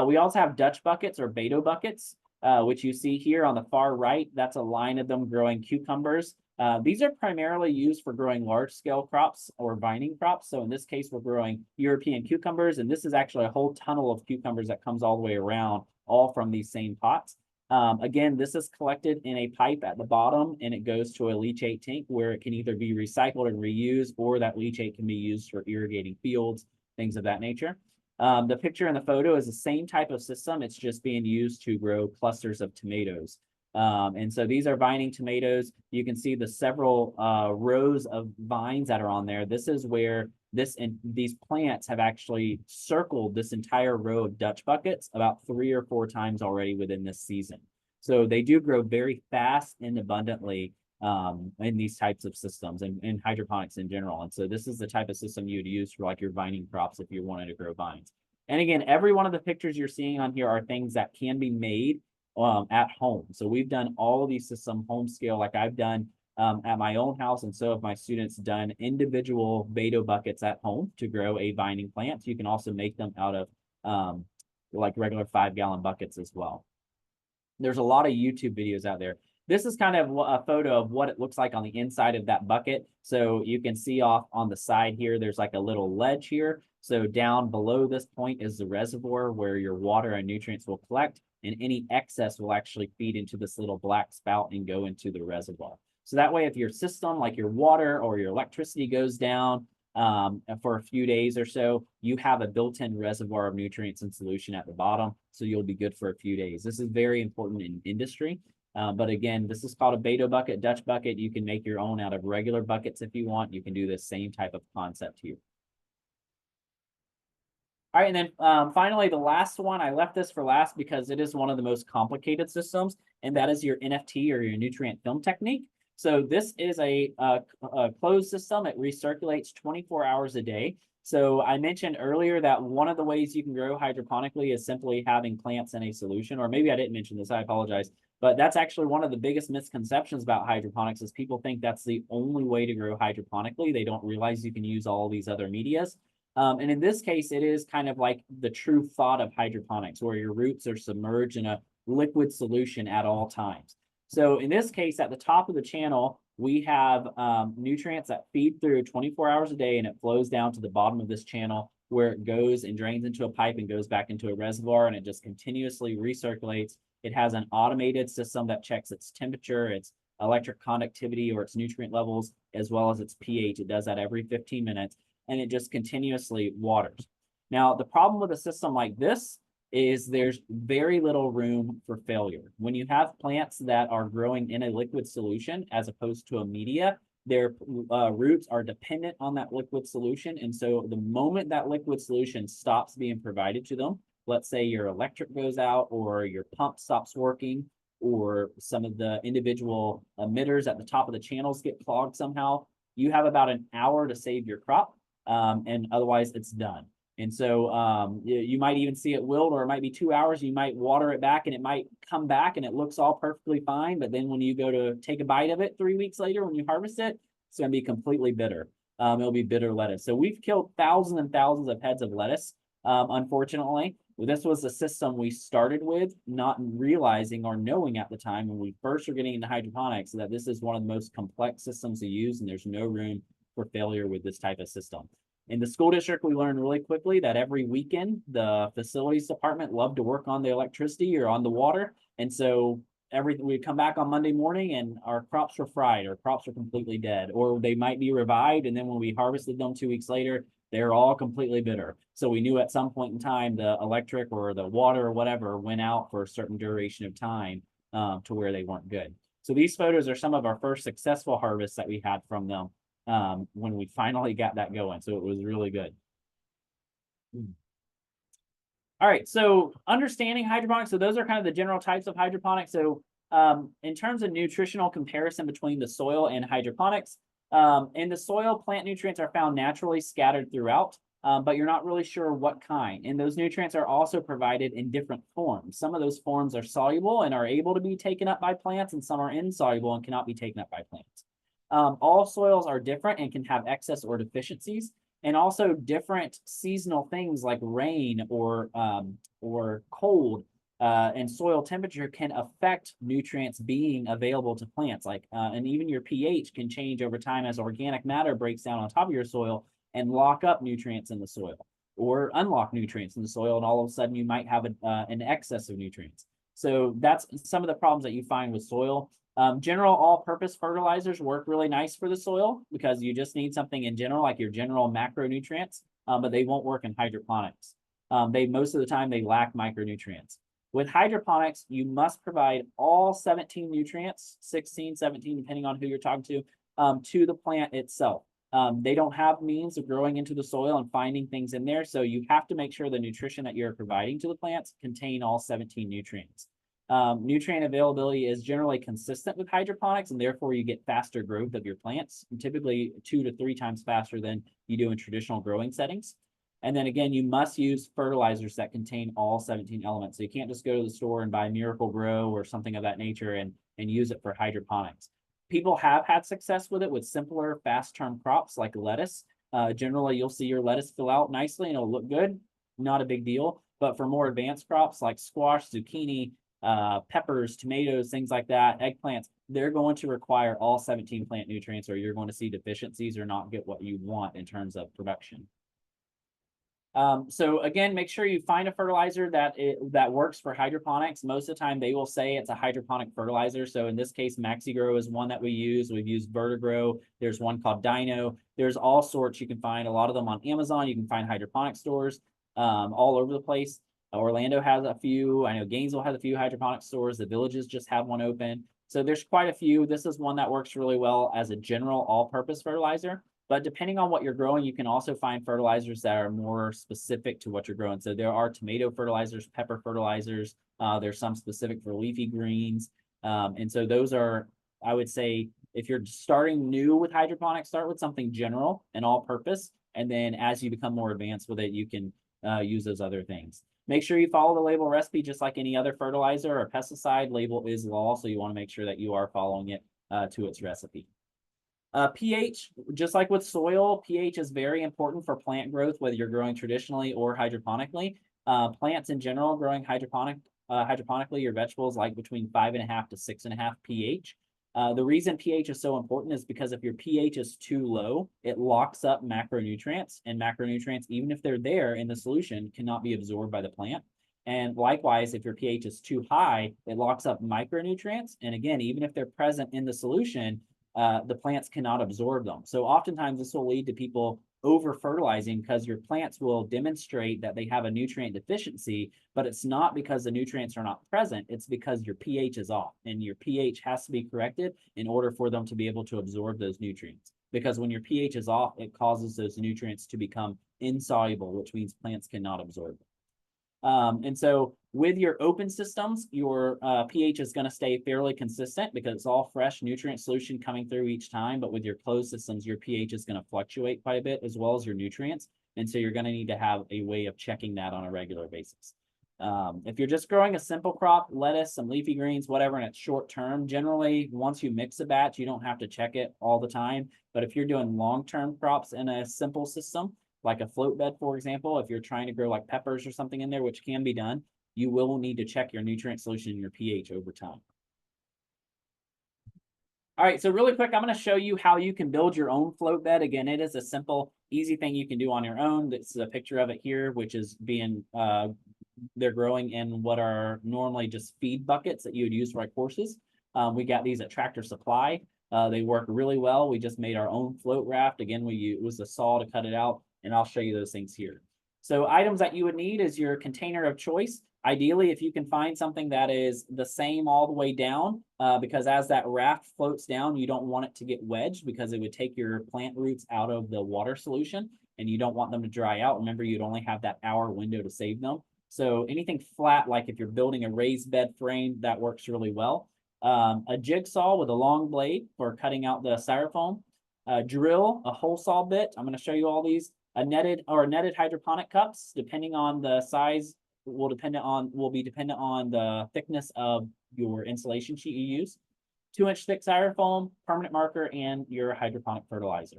We also have Dutch buckets or Beto buckets, which you see here on the far right. That's a line of them growing cucumbers. These are primarily used for growing large scale crops or vining crops. So in this case, we're growing European cucumbers, and this is actually a whole tunnel of cucumbers that comes all the way around, all from these same pots. Again, this is collected in a pipe at the bottom, and it goes to a leachate tank where it can either be recycled and reused, or that leachate can be used for irrigating fields, things of that nature. The picture in the photo is the same type of system. It's just being used to grow clusters of tomatoes. And so these are vining tomatoes. You can see the several rows of vines that are on there. This is where these plants have actually circled this entire row of Dutch buckets about 3 or 4 times already within this season. So they do grow very fast and abundantly in these types of systems and in hydroponics in general. And so this is the type of system you'd use for like your vining crops if you wanted to grow vines. And again, every one of the pictures you're seeing on here are things that can be made at home. So we've done all of these system home scale. Like I've done at my own house, and so have my students done individual Beto buckets at home to grow a vining plant. You can also make them out of like regular 5-gallon buckets as well. There's a lot of YouTube videos out there. This is kind of a photo of what it looks like on the inside of that bucket. So you can see off on the side here, there's like a little ledge here. So down below this point is the reservoir where your water and nutrients will collect, and any excess will actually feed into this little black spout and go into the reservoir. So that way, if your system, like your water or your electricity goes down for a few days or so, you have a built-in reservoir of nutrients in solution at the bottom. So you'll be good for a few days. This is very important in industry. But again, this is called a Beto bucket, Dutch bucket. You can make your own out of regular buckets if you want. You can do the same type of concept here. All right, and then finally, the last one, I left this for last because it is one of the most complicated systems, and that is your NFT or your nutrient film technique. So this is a closed system. It recirculates 24 hours a day. So I mentioned earlier that one of the ways you can grow hydroponically is simply having plants in a solution, or maybe I didn't mention this, I apologize. But that's actually one of the biggest misconceptions about hydroponics is people think that's the only way to grow hydroponically. They don't realize you can use all these other medias. And in this case, it is kind of like the true thought of hydroponics, where your roots are submerged in a liquid solution at all times. So in this case, at the top of the channel, we have nutrients that feed through 24 hours a day, and it flows down to the bottom of this channel where it goes and drains into a pipe and goes back into a reservoir, and it just continuously recirculates. It has an automated system that checks its temperature, its electric conductivity, or its nutrient levels, as well as its pH. It does that every 15 minutes, and it just continuously waters. Now, the problem with a system like this is there's very little room for failure. When you have plants that are growing in a liquid solution as opposed to a media, their roots are dependent on that liquid solution. And so the moment that liquid solution stops being provided to them, let's say your electric goes out or your pump stops working, or some of the individual emitters at the top of the channels get clogged somehow, you have about an hour to save your crop, and otherwise it's done. And so you might even see it wilt, or it might be 2 hours. You might water it back and it might come back and it looks all perfectly fine. But then when you go to take a bite of it 3 weeks later, when you harvest it, it's going to be completely bitter. It'll be bitter lettuce. So we've killed thousands and thousands of heads of lettuce, unfortunately. This was a system we started with, not realizing or knowing at the time when we first were getting into hydroponics that this is one of the most complex systems to use, and there's no room for failure with this type of system. In the school district, we learned really quickly that every weekend, the facilities department loved to work on the electricity or on the water. And so we'd come back on Monday morning and our crops were fried, or crops were completely dead, or they might be revived. And then when we harvested them 2 weeks later, they're all completely bitter. So we knew at some point in time, the electric or the water or whatever went out for a certain duration of time to where they weren't good. So these photos are some of our first successful harvests that we had from them when we finally got that going. So it was really good. All right, so understanding hydroponics. So those are kind of the general types of hydroponics. So in terms of nutritional comparison between the soil and hydroponics, in the soil, plant nutrients are found naturally scattered throughout, but you're not really sure what kind. And those nutrients are also provided in different forms. Some of those forms are soluble and are able to be taken up by plants, and some are insoluble and cannot be taken up by plants. All soils are different and can have excess or deficiencies, and also different seasonal things like rain or cold and soil temperature can affect nutrients being available to plants. And even your pH can change over time as organic matter breaks down on top of your soil and lock up nutrients in the soil, or unlock nutrients in the soil, and all of a sudden you might have an excess of nutrients. So that's some of the problems that you find with soil. General all-purpose fertilizers work really nice for the soil because you just need something in general, like your general macronutrients, but they won't work in hydroponics. Most of the time, they lack micronutrients. With hydroponics, you must provide all 17 nutrients, 16, 17, depending on who you're talking to the plant itself. They don't have means of growing into the soil and finding things in there, so you have to make sure the nutrition that you're providing to the plants contain all 17 nutrients. Nutrient availability is generally consistent with hydroponics, and therefore you get faster growth of your plants, typically 2 to 3 times faster than you do in traditional growing settings. And then again, you must use fertilizers that contain all 17 elements. So you can't just go to the store and buy Miracle Grow or something of that nature and use it for hydroponics. People have had success with it with simpler, fast-term crops like lettuce. Generally, you'll see your lettuce fill out nicely and it'll look good. Not a big deal. But for more advanced crops like squash, zucchini, peppers, tomatoes, things like that, eggplants, they're going to require all 17 plant nutrients, or you're going to see deficiencies or not get what you want in terms of production. So again, make sure you find a fertilizer that works for hydroponics. Most of the time they will say it's a hydroponic fertilizer. So in this case, MaxiGrow is one that we use. We've used Vertigrow. There's one called Dino. There's all sorts. You can find a lot of them on Amazon. You can find hydroponic stores all over the place. Orlando has a few. I know Gainesville has a few hydroponic stores. The Villages just have one open. So there's quite a few. This is one that works really well as a general all-purpose fertilizer. But depending on what you're growing, you can also find fertilizers that are more specific to what you're growing. So there are tomato fertilizers, pepper fertilizers. There's some specific for leafy greens. And so those are, I would say, if you're starting new with hydroponics, start with something general and all purpose. And then as you become more advanced with it, you can use those other things. Make sure you follow the label recipe, just like any other fertilizer or pesticide. Label is law, so you want to make sure that you are following it to its recipe. pH, just like with soil, pH is very important for plant growth, whether you're growing traditionally or hydroponically. Plants in general growing hydroponically, your vegetables like between 5.5 to 6.5 pH. The reason pH is so important is because if your pH is too low, it locks up macronutrients, and macronutrients, even if they're there in the solution, cannot be absorbed by the plant. And likewise, if your pH is too high, it locks up micronutrients. And again, even if they're present in the solution, the plants cannot absorb them. So oftentimes this will lead to people over fertilizing because your plants will demonstrate that they have a nutrient deficiency, but it's not because the nutrients are not present. It's because your pH is off, and your pH has to be corrected in order for them to be able to absorb those nutrients. Because when your pH is off, it causes those nutrients to become insoluble, which means plants cannot absorb them. And so with your open systems, your pH is going to stay fairly consistent because it's all fresh nutrient solution coming through each time. But with your closed systems, your pH is going to fluctuate quite a bit, as well as your nutrients. And so you're going to need to have a way of checking that on a regular basis. If you're just growing a simple crop, lettuce, some leafy greens, whatever, and it's short term, generally, once you mix a batch, you don't have to check it all the time. But if you're doing long-term crops in a simple system, like a float bed, for example, if you're trying to grow like peppers or something in there, which can be done, you will need to check your nutrient solution and your pH over time. All right, so really quick, I'm going to show you how you can build your own float bed. Again, it is a simple, easy thing you can do on your own. This is a picture of it here, which is being, they're growing in what are normally just feed buckets that you would use for like horses. We got these at Tractor Supply. They work really well. We just made our own float raft. Again, we used a saw to cut it out, and I'll show you those things here. So items that you would need is your container of choice. Ideally, if you can find something that is the same all the way down, because as that raft floats down, you don't want it to get wedged because it would take your plant roots out of the water solution, and you don't want them to dry out. Remember, you'd only have that hour window to save them. So anything flat, like if you're building a raised bed frame, that works really well. A jigsaw with a long blade for cutting out the styrofoam. A drill, a hole saw bit. I'm going to show you all these. A netted hydroponic cups, depending on the size, will be dependent on the thickness of your insulation sheet you use. 2-inch thick styrofoam, permanent marker, and your hydroponic fertilizer.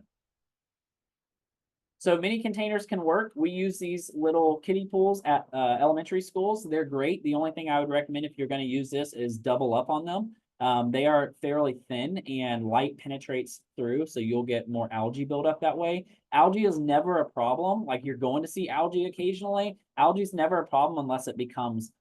So mini containers can work. We use these little kiddie pools at elementary schools. They're great. The only thing I would recommend if you're going to use this is double up on them. They are fairly thin and light penetrates through, so you'll get more algae buildup that way. Algae is never a problem. Like, you're going to see algae occasionally. Algae is never a problem unless it becomes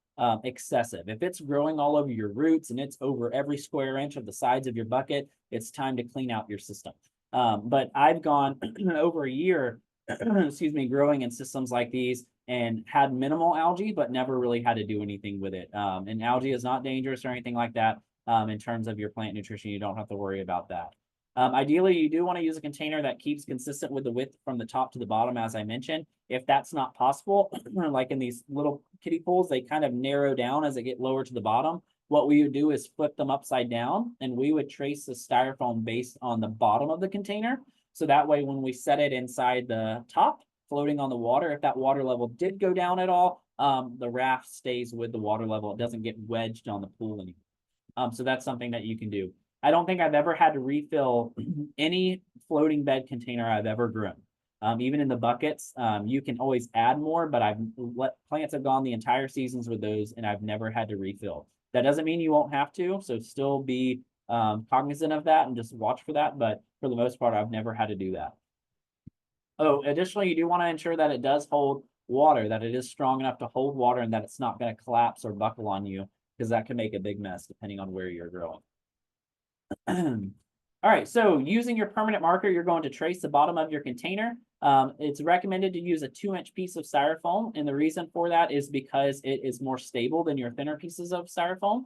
excessive. If it's growing all over your roots and it's over every square inch of the sides of your bucket, it's time to clean out your system. But I've gone over a year, excuse me, growing in systems like these and had minimal algae, but never really had to do anything with it. And algae is not dangerous or anything like that. In terms of your plant nutrition, you don't have to worry about that. Ideally, you do want to use a container that keeps consistent with the width from the top to the bottom, as I mentioned. If that's not possible, like in these little kiddie pools, they kind of narrow down as they get lower to the bottom. What we would do is flip them upside down, and we would trace the styrofoam based on the bottom of the container. So that way, when we set it inside the top, floating on the water, if that water level did go down at all, the raft stays with the water level. It doesn't get wedged on the pool anymore. So that's something that you can do. I don't think I've ever had to refill any floating bed container I've ever grown. Even in the buckets, you can always add more, but I've let plants have gone the entire seasons with those and I've never had to refill. That doesn't mean you won't have to, so still be cognizant of that and just watch for that. But for the most part, I've never had to do that. Oh, additionally, you do want to ensure that it does hold water, that it is strong enough to hold water and that it's not going to collapse or buckle on you, because that can make a big mess depending on where you're growing. All right, so using your permanent marker, you're going to trace the bottom of your container. It's recommended to use a 2-inch piece of styrofoam, and the reason for that is because it is more stable than your thinner pieces of styrofoam.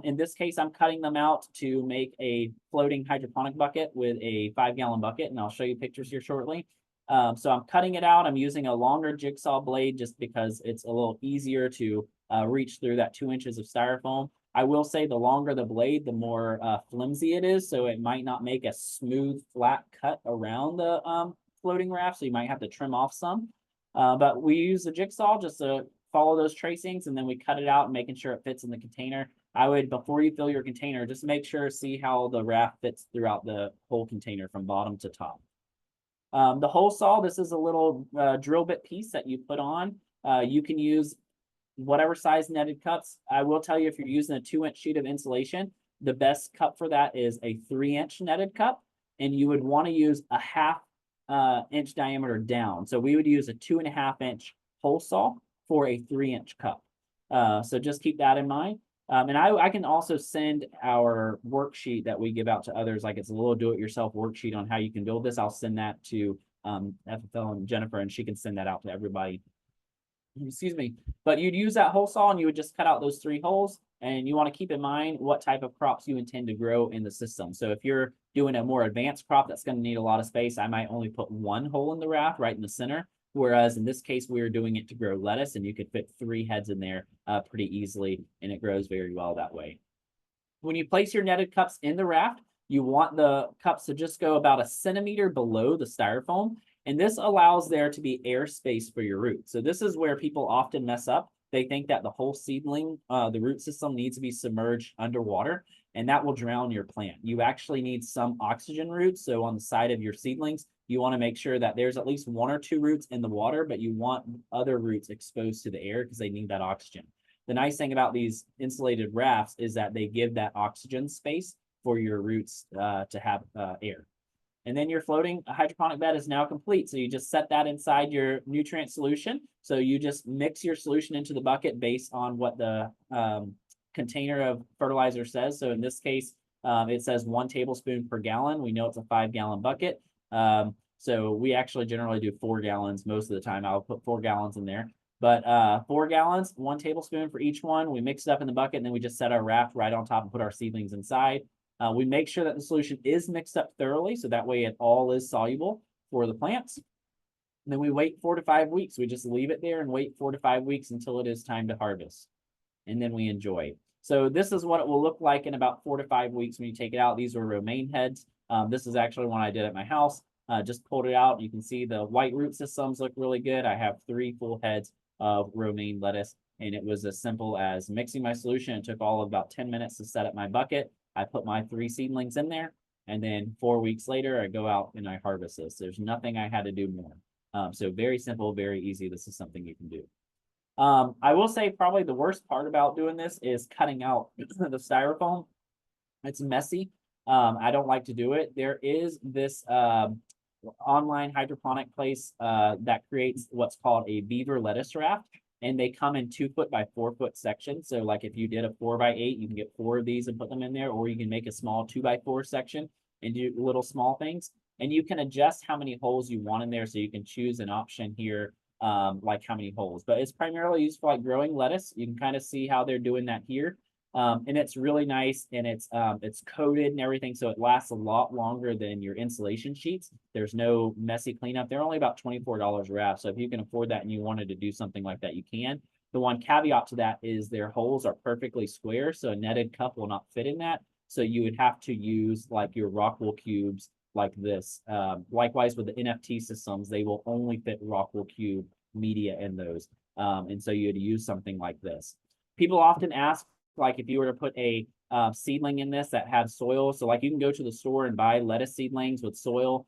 In this case, I'm cutting them out to make a floating hydroponic bucket with a 5-gallon bucket, and I'll show you pictures here shortly. So I'm cutting it out. I'm using a longer jigsaw blade just because it's a little easier to reach through that 2 inches of styrofoam. I will say the longer the blade, the more flimsy it is, so it might not make a smooth, flat cut around the floating raft, so you might have to trim off some. But we use the jigsaw just to follow those tracings, and then we cut it out, making sure it fits in the container. I would, before you fill your container, just make sure, see how the raft fits throughout the whole container from bottom to top. The hole saw, this is a little drill bit piece that you put on. You can use whatever size netted cups. I will tell you, if you're using a 2-inch sheet of insulation, the best cup for that is a 3-inch netted cup, and you would want to use a 1/2 inch diameter down. So we would use a 2.5-inch hole saw for a 3-inch cup. So just keep that in mind. And I can also send our worksheet that we give out to others, like it's a little do-it-yourself worksheet on how you can build this. I'll send that to FFL and Jennifer, and she can send that out to everybody. Excuse me. But you'd use that hole saw and you would just cut out those 3 holes, and you want to keep in mind what type of crops you intend to grow in the system. So if you're doing a more advanced crop that's going to need a lot of space, I might only put 1 hole in the raft right in the center. Whereas in this case, we were doing it to grow lettuce, and you could fit 3 heads in there pretty easily, and it grows very well that way. When you place your netted cups in the raft, you want the cups to just go about 1 centimeter below the styrofoam. And this allows there to be air space for your roots. So this is where people often mess up. They think that the whole seedling, the root system needs to be submerged underwater, and that will drown your plant. You actually need some oxygen roots. So on the side of your seedlings, you want to make sure that there's at least 1 or 2 roots in the water, but you want other roots exposed to the air because they need that oxygen. The nice thing about these insulated rafts is that they give that oxygen space for your roots to have air. And then your floating hydroponic bed is now complete. So you just set that inside your nutrient solution. So you just mix your solution into the bucket based on what the container of fertilizer says. So in this case, it says 1 tablespoon per gallon. We know it's a 5-gallon bucket. So we actually generally do 4 gallons most of the time. I'll put 4 gallons in there. But 4 gallons, 1 tablespoon for each one. We mix it up in the bucket, and then we just set our raft right on top and put our seedlings inside. We make sure that the solution is mixed up thoroughly, so that way it all is soluble for the plants. And then we wait 4 to 5 weeks. We just leave it there and wait 4 to 5 weeks until it is time to harvest. And then we enjoy. So this is what it will look like in about 4 to 5 weeks when you take it out. These are romaine heads. This is actually one I did at my house. Just pulled it out. You can see the white root systems look really good. I have 3 full heads of romaine lettuce, and it was as simple as mixing my solution. It took all of about 10 minutes to set up my bucket. I put my 3 seedlings in there, and then 4 weeks later, I go out and I harvest this. There's nothing I had to do more. So very simple, very easy. This is something you can do. I will say probably the worst part about doing this is cutting out the styrofoam. It's messy. I don't like to do it. There is this online hydroponic place that creates what's called a beaver lettuce raft. And they come in 2 foot by 4 foot sections. So like if you did a 4 by 8, you can get 4 of these and put them in there, or you can make a small 2 by 4 section and do little small things. And you can adjust how many holes you want in there. So you can choose an option here, like how many holes, but it's primarily used for like growing lettuce. You can kind of see how they're doing that here. And it's really nice, and it's coated and everything, so it lasts a lot longer than your insulation sheets. There's no messy cleanup. They're only about $24 a wrap, so if you can afford that and you wanted to do something like that, you can. The one caveat to that is their holes are perfectly square, so a netted cup will not fit in that. So you would have to use like your rock wool cubes like this. Likewise with the NFT systems, they will only fit rock wool cube media in those. And so you'd use something like this. People often ask, like if you were to put a seedling in this that have soil. So like you can go to the store and buy lettuce seedlings with soil.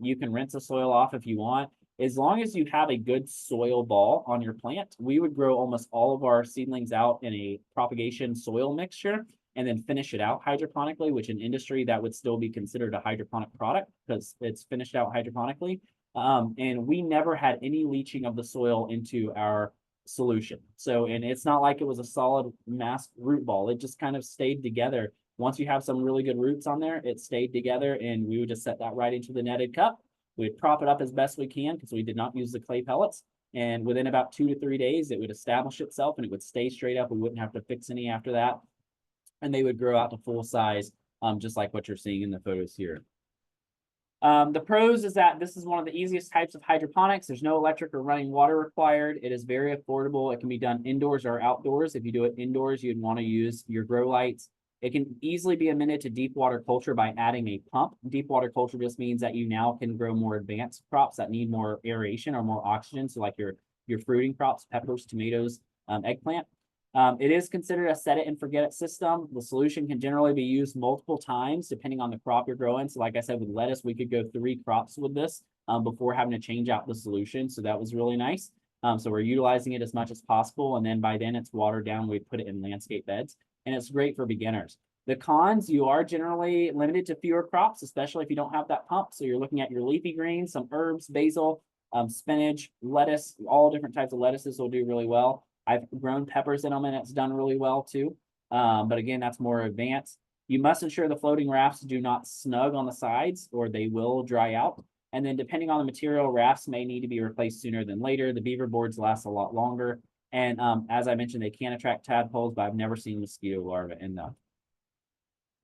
You can rinse the soil off if you want. As long as you have a good soil ball on your plant, we would grow almost all of our seedlings out in a propagation soil mixture and then finish it out hydroponically, which in industry that would still be considered a hydroponic product because it's finished out hydroponically. And we never had any leaching of the soil into our solution. So, and it's not like it was a solid mass root ball. It just kind of stayed together. Once you have some really good roots on there, it stayed together and we would just set that right into the netted cup. We'd prop it up as best we can because we did not use the clay pellets. And within about 2 to 3 days, it would establish itself and it would stay straight up. We wouldn't have to fix any after that. And they would grow out to full size, just like what you're seeing in the photos here. The pros is that this is one of the easiest types of hydroponics. There's no electric or running water required. It is very affordable. It can be done indoors or outdoors. If you do it indoors, you'd want to use your grow lights. It can easily be amended to deep water culture by adding a pump. Deep water culture just means that you now can grow more advanced crops that need more aeration or more oxygen. So like your fruiting crops, peppers, tomatoes, eggplant. It is considered a set it and forget it system. The solution can generally be used multiple times depending on the crop you're growing. So like I said, with lettuce, we could go 3 crops with this before having to change out the solution. So that was really nice. So we're utilizing it as much as possible. And then by then it's watered down. We put it in landscape beds and it's great for beginners. The cons, you are generally limited to fewer crops, especially if you don't have that pump. So you're looking at your leafy greens, some herbs, basil, spinach, lettuce, all different types of lettuces will do really well. I've grown peppers in them and it's done really well too. But again, that's more advanced. You must ensure the floating rafts do not snug on the sides or they will dry out. And then depending on the material, rafts may need to be replaced sooner than later. The beaver boards last a lot longer. And as I mentioned, they can attract tadpoles, but I've never seen mosquito larvae in them.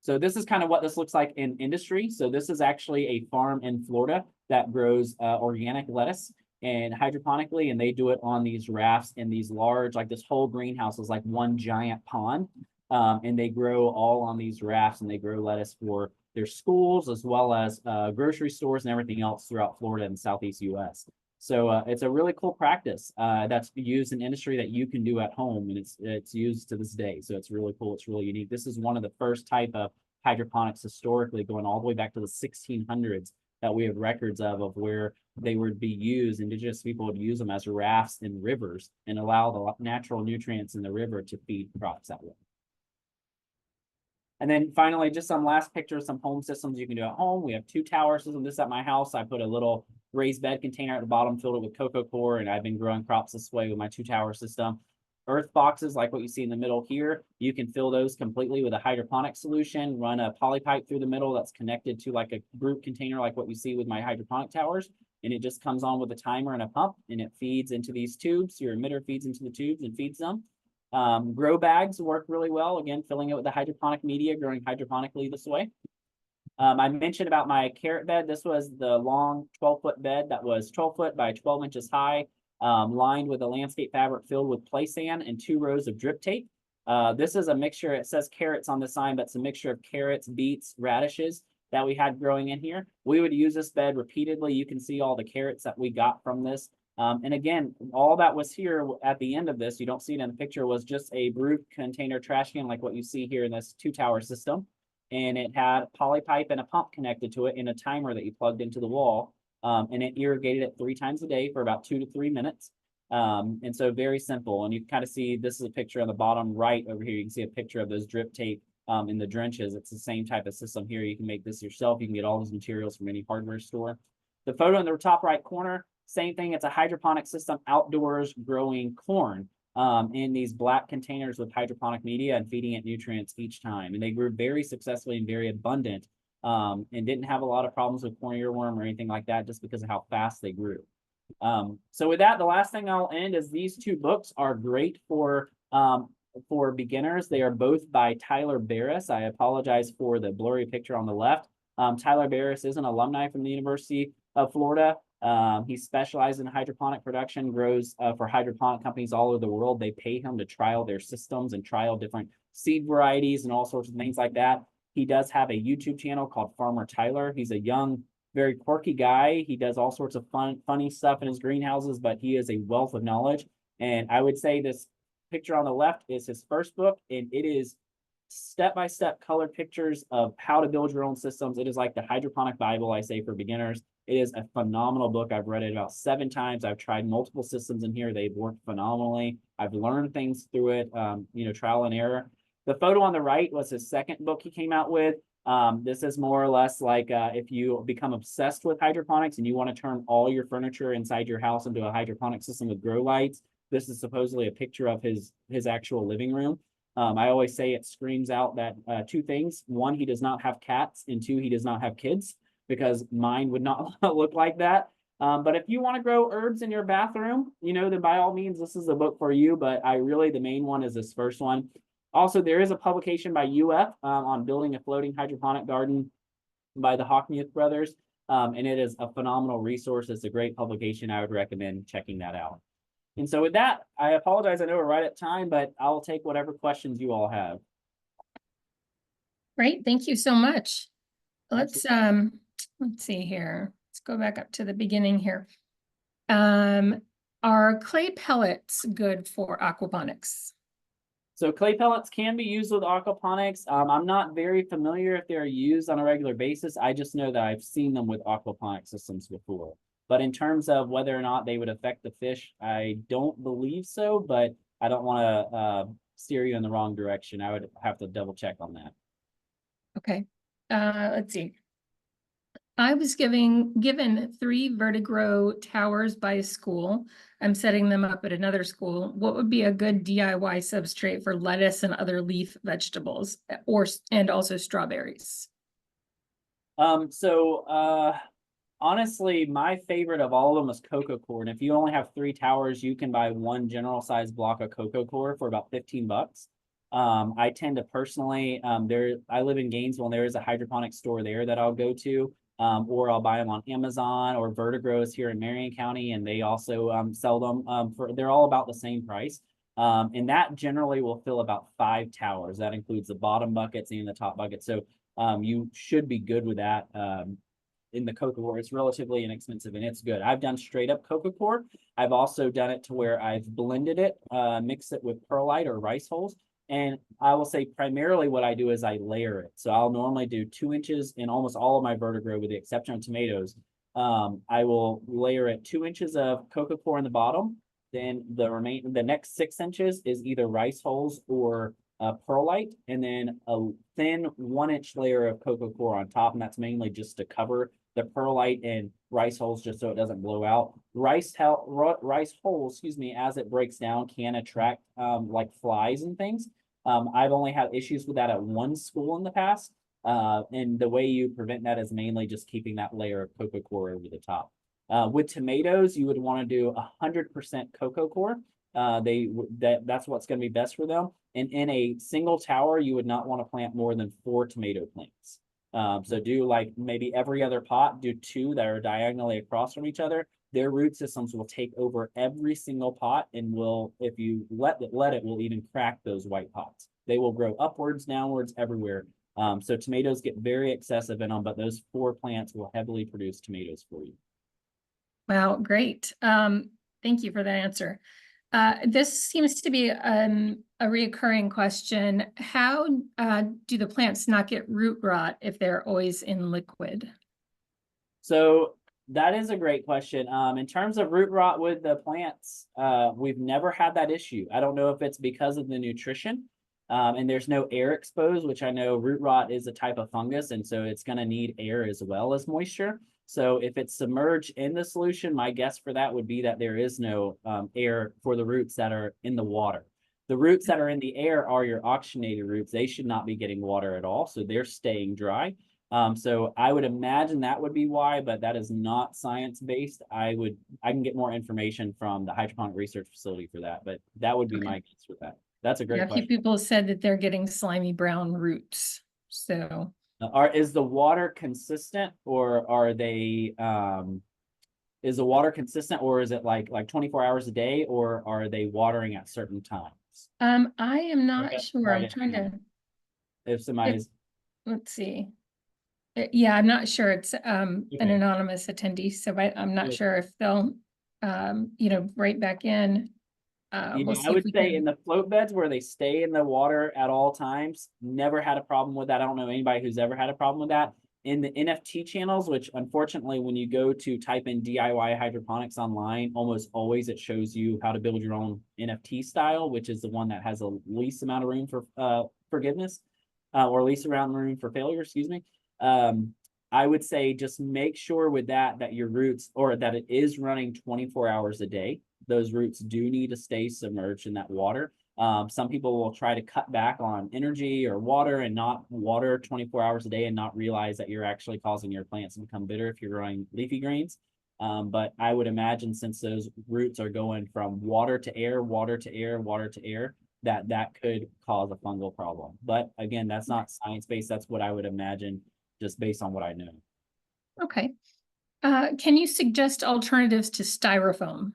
So this is kind of what this looks like in industry. So this is actually a farm in Florida that grows organic lettuce and hydroponically, and they do it on these rafts in these large, like this whole greenhouse is like one giant pond. And they grow all on these rafts and they grow lettuce for their schools as well as grocery stores and everything else throughout Florida and Southeast US. So it's a really cool practice that's used in industry that you can do at home, and it's used to this day. So it's really cool. It's really unique. This is one of the first type of hydroponics historically going all the way back to the 1600s that we have records of where they would be used. Indigenous people would use them as rafts in rivers and allow the natural nutrients in the river to feed crops that way. And then finally, just some last pictures, some home systems you can do at home. We have 2 tower systems. This at my house, I put a little raised bed container at the bottom, filled it with cocoa coir, and I've been growing crops this way with my 2 tower system. Earth boxes, like what you see in the middle here, you can fill those completely with a hydroponic solution, run a poly pipe through the middle that's connected to like a group container, like what you see with my hydroponic towers. And it just comes on with a timer and a pump, and it feeds into these tubes. Your emitter feeds into the tubes and feeds them. Grow bags work really well. Again, filling it with the hydroponic media, growing hydroponically this way. I mentioned about my carrot bed. This was the long 12-foot bed that was 12 foot by 12 inches high, lined with a landscape fabric filled with play sand and 2 rows of drip tape. This is a mixture. It says carrots on the sign, but it's a mixture of carrots, beets, radishes that we had growing in here. We would use this bed repeatedly. You can see all the carrots that we got from this. And again, all that was here at the end of this, you don't see it in the picture, was just a brood container trash can like what you see here in this 2 tower system. And it had poly pipe and a pump connected to it and a timer that you plugged into the wall. And it irrigated it 3 times a day for about 2 to 3 minutes. And so very simple. And you can kind of see, this is a picture on the bottom right over here. You can see a picture of those drip tape in the drenches. It's the same type of system here. You can make this yourself. You can get all those materials from any hardware store. The photo in the top right corner, same thing. It's a hydroponic system outdoors growing corn in these black containers with hydroponic media and feeding it nutrients each time. And they grew very successfully and very abundant and didn't have a lot of problems with corn earworm or anything like that just because of how fast they grew. So with that, the last thing I'll end is these 2 books are great for beginners. They are both by Tyler Barris. I apologize for the blurry picture on the left. Tyler Barris is an alumni from the University of Florida. He specializes in hydroponic production, grows for hydroponic companies all over the world. They pay him to trial their systems and trial different seed varieties and all sorts of things like that. He does have a YouTube channel called Farmer Tyler. He's a young, very quirky guy. He does all sorts of funny stuff in his greenhouses, but he is a wealth of knowledge. And I would say this picture on the left is his first book, and it is step-by-step color pictures of how to build your own systems. It is like the hydroponic Bible, I say, for beginners. It is a phenomenal book. I've read it about 7 times. I've tried multiple systems in here. They've worked phenomenally. I've learned things through it, trial and error. The photo on the right was his second book he came out with. This is more or less like if you become obsessed with hydroponics and you want to turn all your furniture inside your house into a hydroponic system with grow lights. This is supposedly a picture of his actual living room. I always say it screams out that 2 things. 1, he does not have cats, and 2, he does not have kids, because mine would not look like that. But if you want to grow herbs in your bathroom, then by all means, this is the book for you. But the main one is this first one. Also, there is a publication by UF on building a floating hydroponic garden by the Hawkmuth brothers. And it is a phenomenal resource. It's a great publication. I would recommend checking that out. And so with that, I apologize. I know we're right at time, but I'll take whatever questions you all have. Great, thank you so much. Let's see here. Let's go back up to the beginning here. Are clay pellets good for aquaponics? So clay pellets can be used with aquaponics. I'm not very familiar if they're used on a regular basis. I just know that I've seen them with aquaponic systems before. But in terms of whether or not they would affect the fish, I don't believe so, but I don't want to steer you in the wrong direction. I would have to double check on that. Okay, let's see. I was given 3 vertigrow towers by a school. I'm setting them up at another school. What would be a good DIY substrate for lettuce and other leaf vegetables, and also strawberries? Honestly, my favorite of all of them is cocoa coir. And if you only have 3 towers, you can buy 1 general size block of cocoa coir for about 15 bucks. I tend to personally, I live in Gainesville, and there is a hydroponic store there that I'll go to, or I'll buy them on Amazon, or Vertigrows here in Marion County, and they also sell them they're all about the same price. And that generally will fill about 5 towers. That includes the bottom buckets and the top buckets. So you should be good with that. In the cocoa coir, it's relatively inexpensive and it's good. I've done straight up cocoa coir. I've also done it to where I've blended it, mixed it with perlite or rice hulls. And I will say primarily what I do is I layer it. So I'll normally do 2 inches in almost all of my vertigrow, with the exception of tomatoes. I will layer it 2 inches of cocoa coir in the bottom. Then the next 6 inches is either rice hulls or perlite, and then a thin 1-inch layer of cocoa coir on top. And that's mainly just to cover the perlite and rice hulls, just so it doesn't blow out. Rice hulls, as it breaks down, can attract like flies and things. I've only had issues with that at 1 school in the past. And the way you prevent that is mainly just keeping that layer of cocoa coir over the top. With tomatoes, you would want to do 100% cocoa coir. That's what's going to be best for them. And in a single tower, you would not want to plant more than 4 tomato plants. So do like maybe every other pot, do 2 that are diagonally across from each other. Their root systems will take over every single pot, and if you let it, will even crack those white pots. They will grow upwards, downwards, everywhere. So tomatoes get very excessive in them, but those 4 plants will heavily produce tomatoes for you. Wow, great. Thank you for that answer. This seems to be a reoccurring question. How do the plants not get root rot if they're always in liquid? So that is a great question. In terms of root rot with the plants, we've never had that issue. I don't know if it's because of the nutrition, and there's no air exposed, which I know root rot is a type of fungus, and so it's going to need air as well as moisture. So if it's submerged in the solution, my guess for that would be that there is no air for the roots that are in the water. The roots that are in the air are your oxygenated roots. They should not be getting water at all, so they're staying dry. So I would imagine that would be why, but that is not science-based. I can get more information from the hydroponic research facility for that, but that would be my guess for that. That's a great question. A few people said that they're getting slimy brown roots. So is the water consistent, or are they is the water consistent, or is it like 24 hours a day, or are they watering at certain times? I am not sure. I'm trying to, if somebody's, let's see. Yeah, I'm not sure. It's an anonymous attendee, so I'm not sure if they'll write back in. We'll I see if would we say can. in the float beds where they stay in the water at all times, never had a problem with that. I don't know anybody who's ever had a problem with that. In the NFT channels, which unfortunately, when you go to type in DIY hydroponics online, almost always it shows you how to build your own NFT style, which is the one that has the least amount of room for forgiveness, or least amount of room for failure, excuse me. I would say just make sure with that your roots, or that it is running 24 hours a day. Those roots do need to stay submerged in that water. Some people will try to cut back on energy or water and not water 24 hours a day and not realize that you're actually causing your plants to become bitter if you're growing leafy greens. But I would imagine, since those roots are going from water to air, water to air, water to air, that could cause a fungal problem. But again, that's not science-based. That's what I would imagine just based on what I know. Okay. Can you suggest alternatives to styrofoam?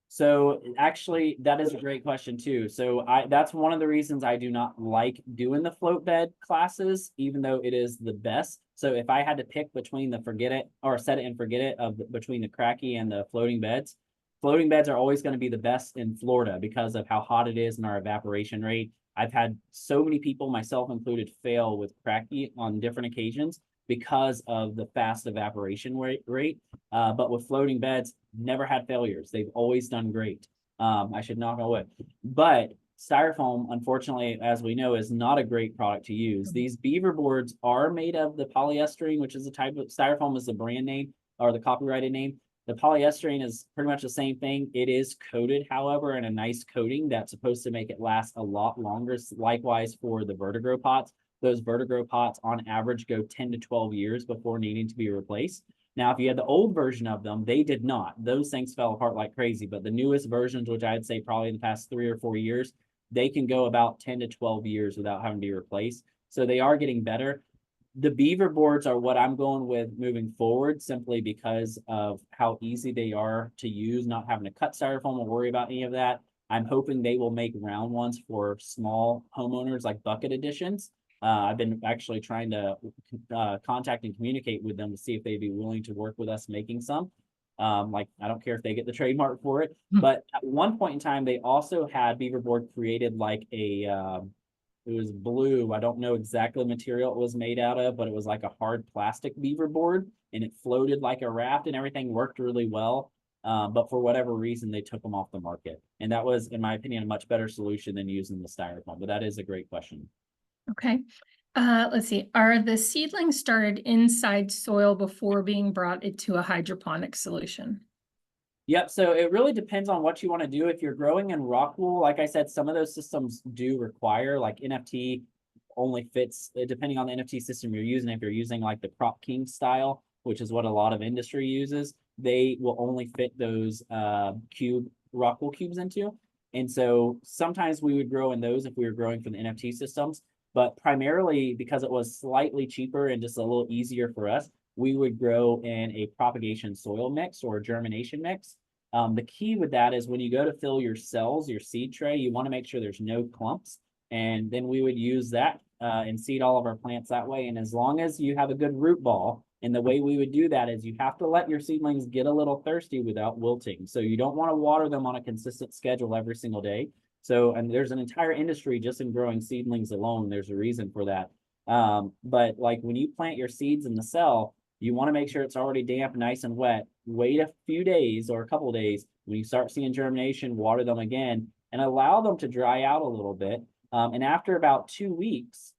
So actually, that is a great question too. So that's one of the reasons I do not like doing the float bed classes, even though it is the best. So if I had to pick between the forget it or set it and forget it between the cracky and the floating beds are always going to be the best in Florida because of how hot it is and our evaporation rate. I've had so many people, myself included, fail with cracky on different occasions because of the fast evaporation rate. But with floating beds, never had failures. They've always done great. I should knock on wood. But styrofoam, unfortunately, as we know, is not a great product to use. These beaver boards are made of the polyester, which is a type of styrofoam, is the brand name or the copyrighted name. The polyester is pretty much the same thing. It is coated, however, in a nice coating that's supposed to make it last a lot longer. Likewise for the vertigo pots. Those vertigo pots on average go 10 to 12 years before needing to be replaced. Now, if you had the old version of them, they did not. Those things fell apart like crazy, but the newest versions, which I'd say probably in the past 3 or 4 years, they can go about 10 to 12 years without having to be replaced. So they are getting better. The beaver boards are what I'm going with moving forward, simply because of how easy they are to use, not having to cut styrofoam or worry about any of that. I'm hoping they will make round ones for small homeowners, like bucket editions. I've been actually trying to contact and communicate with them to see if they'd be willing to work with us making some. Like, I don't care if they get the trademark for it, but at one point in time, they also had beaver board created like a, it was blue. I don't know exactly the material it was made out of, but it was like a hard plastic beaver board, and it floated like a raft, and everything worked really well. But for whatever reason, they took them off the market. And that was, in my opinion, a much better solution than using the styrofoam. But that is a great question. Okay. Let's see. Are the seedlings started inside soil before being brought into a hydroponic solution? Yep. So it really depends on what you want to do. If you're growing in rock wool, like I said, some of those systems do require, like NFT only fits, depending on the NFT system you're using. If you're using like the Crop King style, which is what a lot of industry uses, they will only fit those rock wool cubes into. And so sometimes we would grow in those if we were growing for the NFT systems, but primarily because it was slightly cheaper and just a little easier for us, we would grow in a propagation soil mix or a germination mix. The key with that is when you go to fill your cells, your seed tray, you want to make sure there's no clumps. And then we would use that and seed all of our plants that way. And as long as you have a good root ball, and the way we would do that is you have to let your seedlings get a little thirsty without wilting. So you don't want to water them on a consistent schedule every single day. So, and there's an entire industry just in growing seedlings alone. There's a reason for that. But like when you plant your seeds in the cell, you want to make sure it's already damp, nice and wet. Wait a few days or a couple of days. When you start seeing germination, water them again and allow them to dry out a little bit. And after about 2 weeks,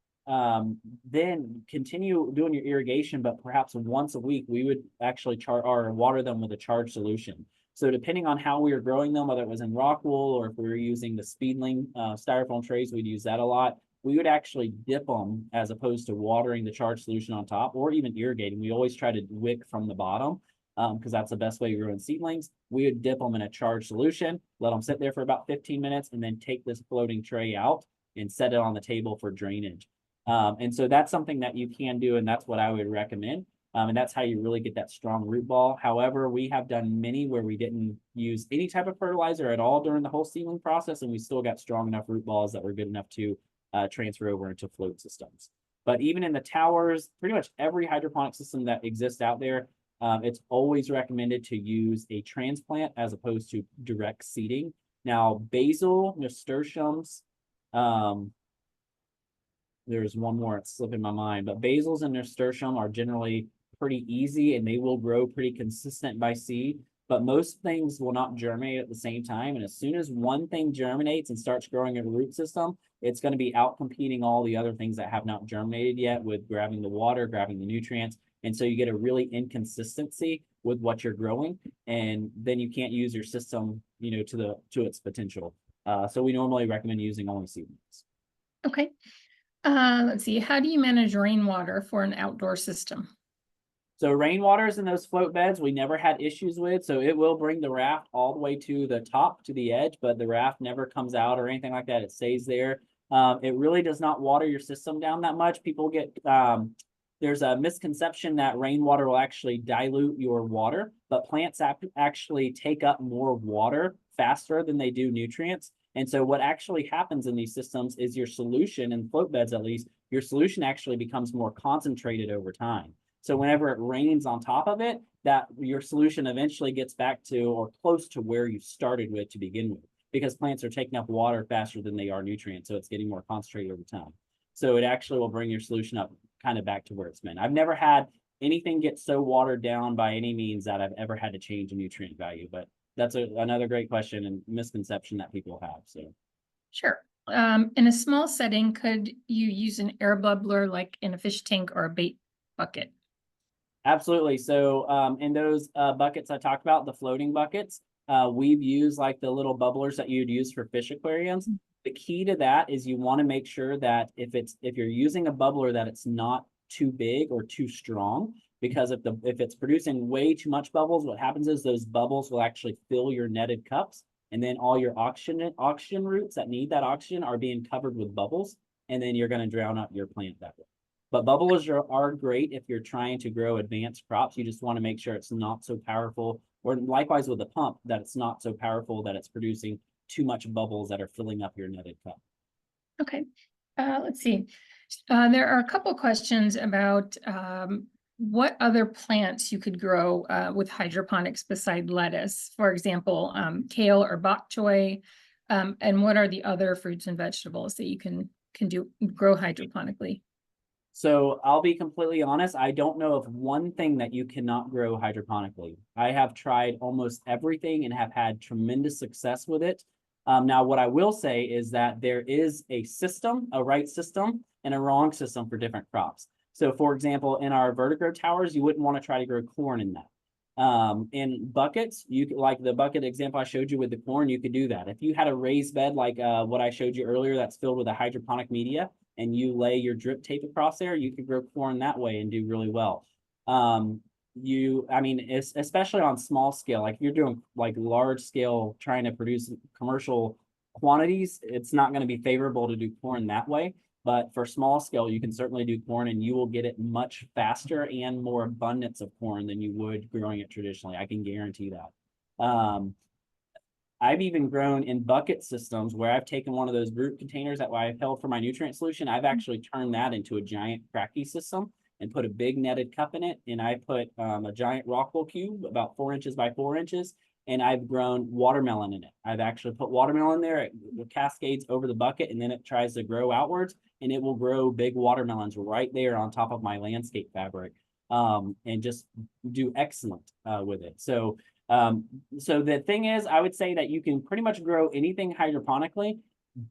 then continue doing your irrigation, but perhaps once a week, we would actually water them with a charged solution. So depending on how we were growing them, whether it was in rock wool or if we were using the Speedling styrofoam trays, we'd use that a lot. We would actually dip them as opposed to watering the charged solution on top or even irrigating. We always try to wick from the bottom because that's the best way to grow in seedlings. We would dip them in a charged solution, let them sit there for about 15 minutes, and then take this floating tray out and set it on the table for drainage. And so that's something that you can do, and that's what I would recommend. And that's how you really get that strong root ball. However, we have done many where we didn't use any type of fertilizer at all during the whole seedling process, and we still got strong enough root balls that were good enough to transfer over into float systems. But even in the towers, pretty much every hydroponic system that exists out there, it's always recommended to use a transplant as opposed to direct seeding. Now, basil, nasturtiums, there's one more, it's slipping my mind, but basils and nasturtium are generally pretty easy and they will grow pretty consistent by seed. But most things will not germinate at the same time. And as soon as one thing germinates and starts growing a root system, it's going to be out competing all the other things that have not germinated yet with grabbing the water, grabbing the nutrients. And so you get a really inconsistency with what you're growing. And then you can't use your system, to its potential. So we normally recommend using only seedlings. Okay. Let's see. How do you manage rainwater for an outdoor system? So rainwaters in those float beds, we never had issues with. So it will bring the raft all the way to the top, to the edge, but the raft never comes out or anything like that. It stays there. It really does not water your system down that much. People get, there's a misconception that rainwater will actually dilute your water, but plants actually take up more water faster than they do nutrients. And so what actually happens in these systems is your solution, in float beds at least, your solution actually becomes more concentrated over time. So whenever it rains on top of it, that your solution eventually gets back to or close to where you started with to begin with, because plants are taking up water faster than they are nutrients. So it's getting more concentrated over time. So it actually will bring your solution up kind of back to where it's been. I've never had anything get so watered down by any means that I've ever had to change a nutrient value, but that's another great question and misconception that people have. So Sure. In a small setting, could you use an air bubbler like in a fish tank or a bait bucket? Absolutely. So in those buckets I talked about, the floating buckets, we've used like the little bubblers that you'd use for fish aquariums. The key to that is you want to make sure that if you're using a bubbler, that it's not too big or too strong, because if it's producing way too much bubbles, what happens is those bubbles will actually fill your netted cups, and then all your oxygen roots that need that oxygen are being covered with bubbles, and then you're going to drown out your plant that way. But bubblers are great if you're trying to grow advanced crops. You just want to make sure it's not so powerful, or likewise with a pump, that it's not so powerful that it's producing too much bubbles that are filling up your netted cup. Okay. Let's see. There are a couple questions about what other plants you could grow with hydroponics beside lettuce, for example, kale or bok choy, and what are the other fruits and vegetables that you can grow hydroponically? So I'll be completely honest, I don't know of one thing that you cannot grow hydroponically. I have tried almost everything and have had tremendous success with it. Now, what I will say is that there is a system, a right system, and a wrong system for different crops. So for example, in our vertigrow towers, you wouldn't want to try to grow corn in that. In buckets, like the bucket example I showed you with the corn, you could do that. If you had a raised bed like what I showed you earlier that's filled with a hydroponic media, and you lay your drip tape across there, you could grow corn that way and do really well. Especially on small scale, like if you're doing like large scale, trying to produce commercial quantities, it's not going to be favorable to do corn that way. But for small scale, you can certainly do corn, and you will get it much faster and more abundance of corn than you would growing it traditionally. I can guarantee that. I've even grown in bucket systems where I've taken one of those root containers that I've held for my nutrient solution. I've actually turned that into a giant cracky system and put a big netted cup in it. And I put a giant rockwool cube about 4 inches by 4 inches, and I've grown watermelon in it. I've actually put watermelon there. It cascades over the bucket, and then it tries to grow outwards, and it will grow big watermelons right there on top of my landscape fabric, and just do excellent with it. So the thing is, I would say that you can pretty much grow anything hydroponically,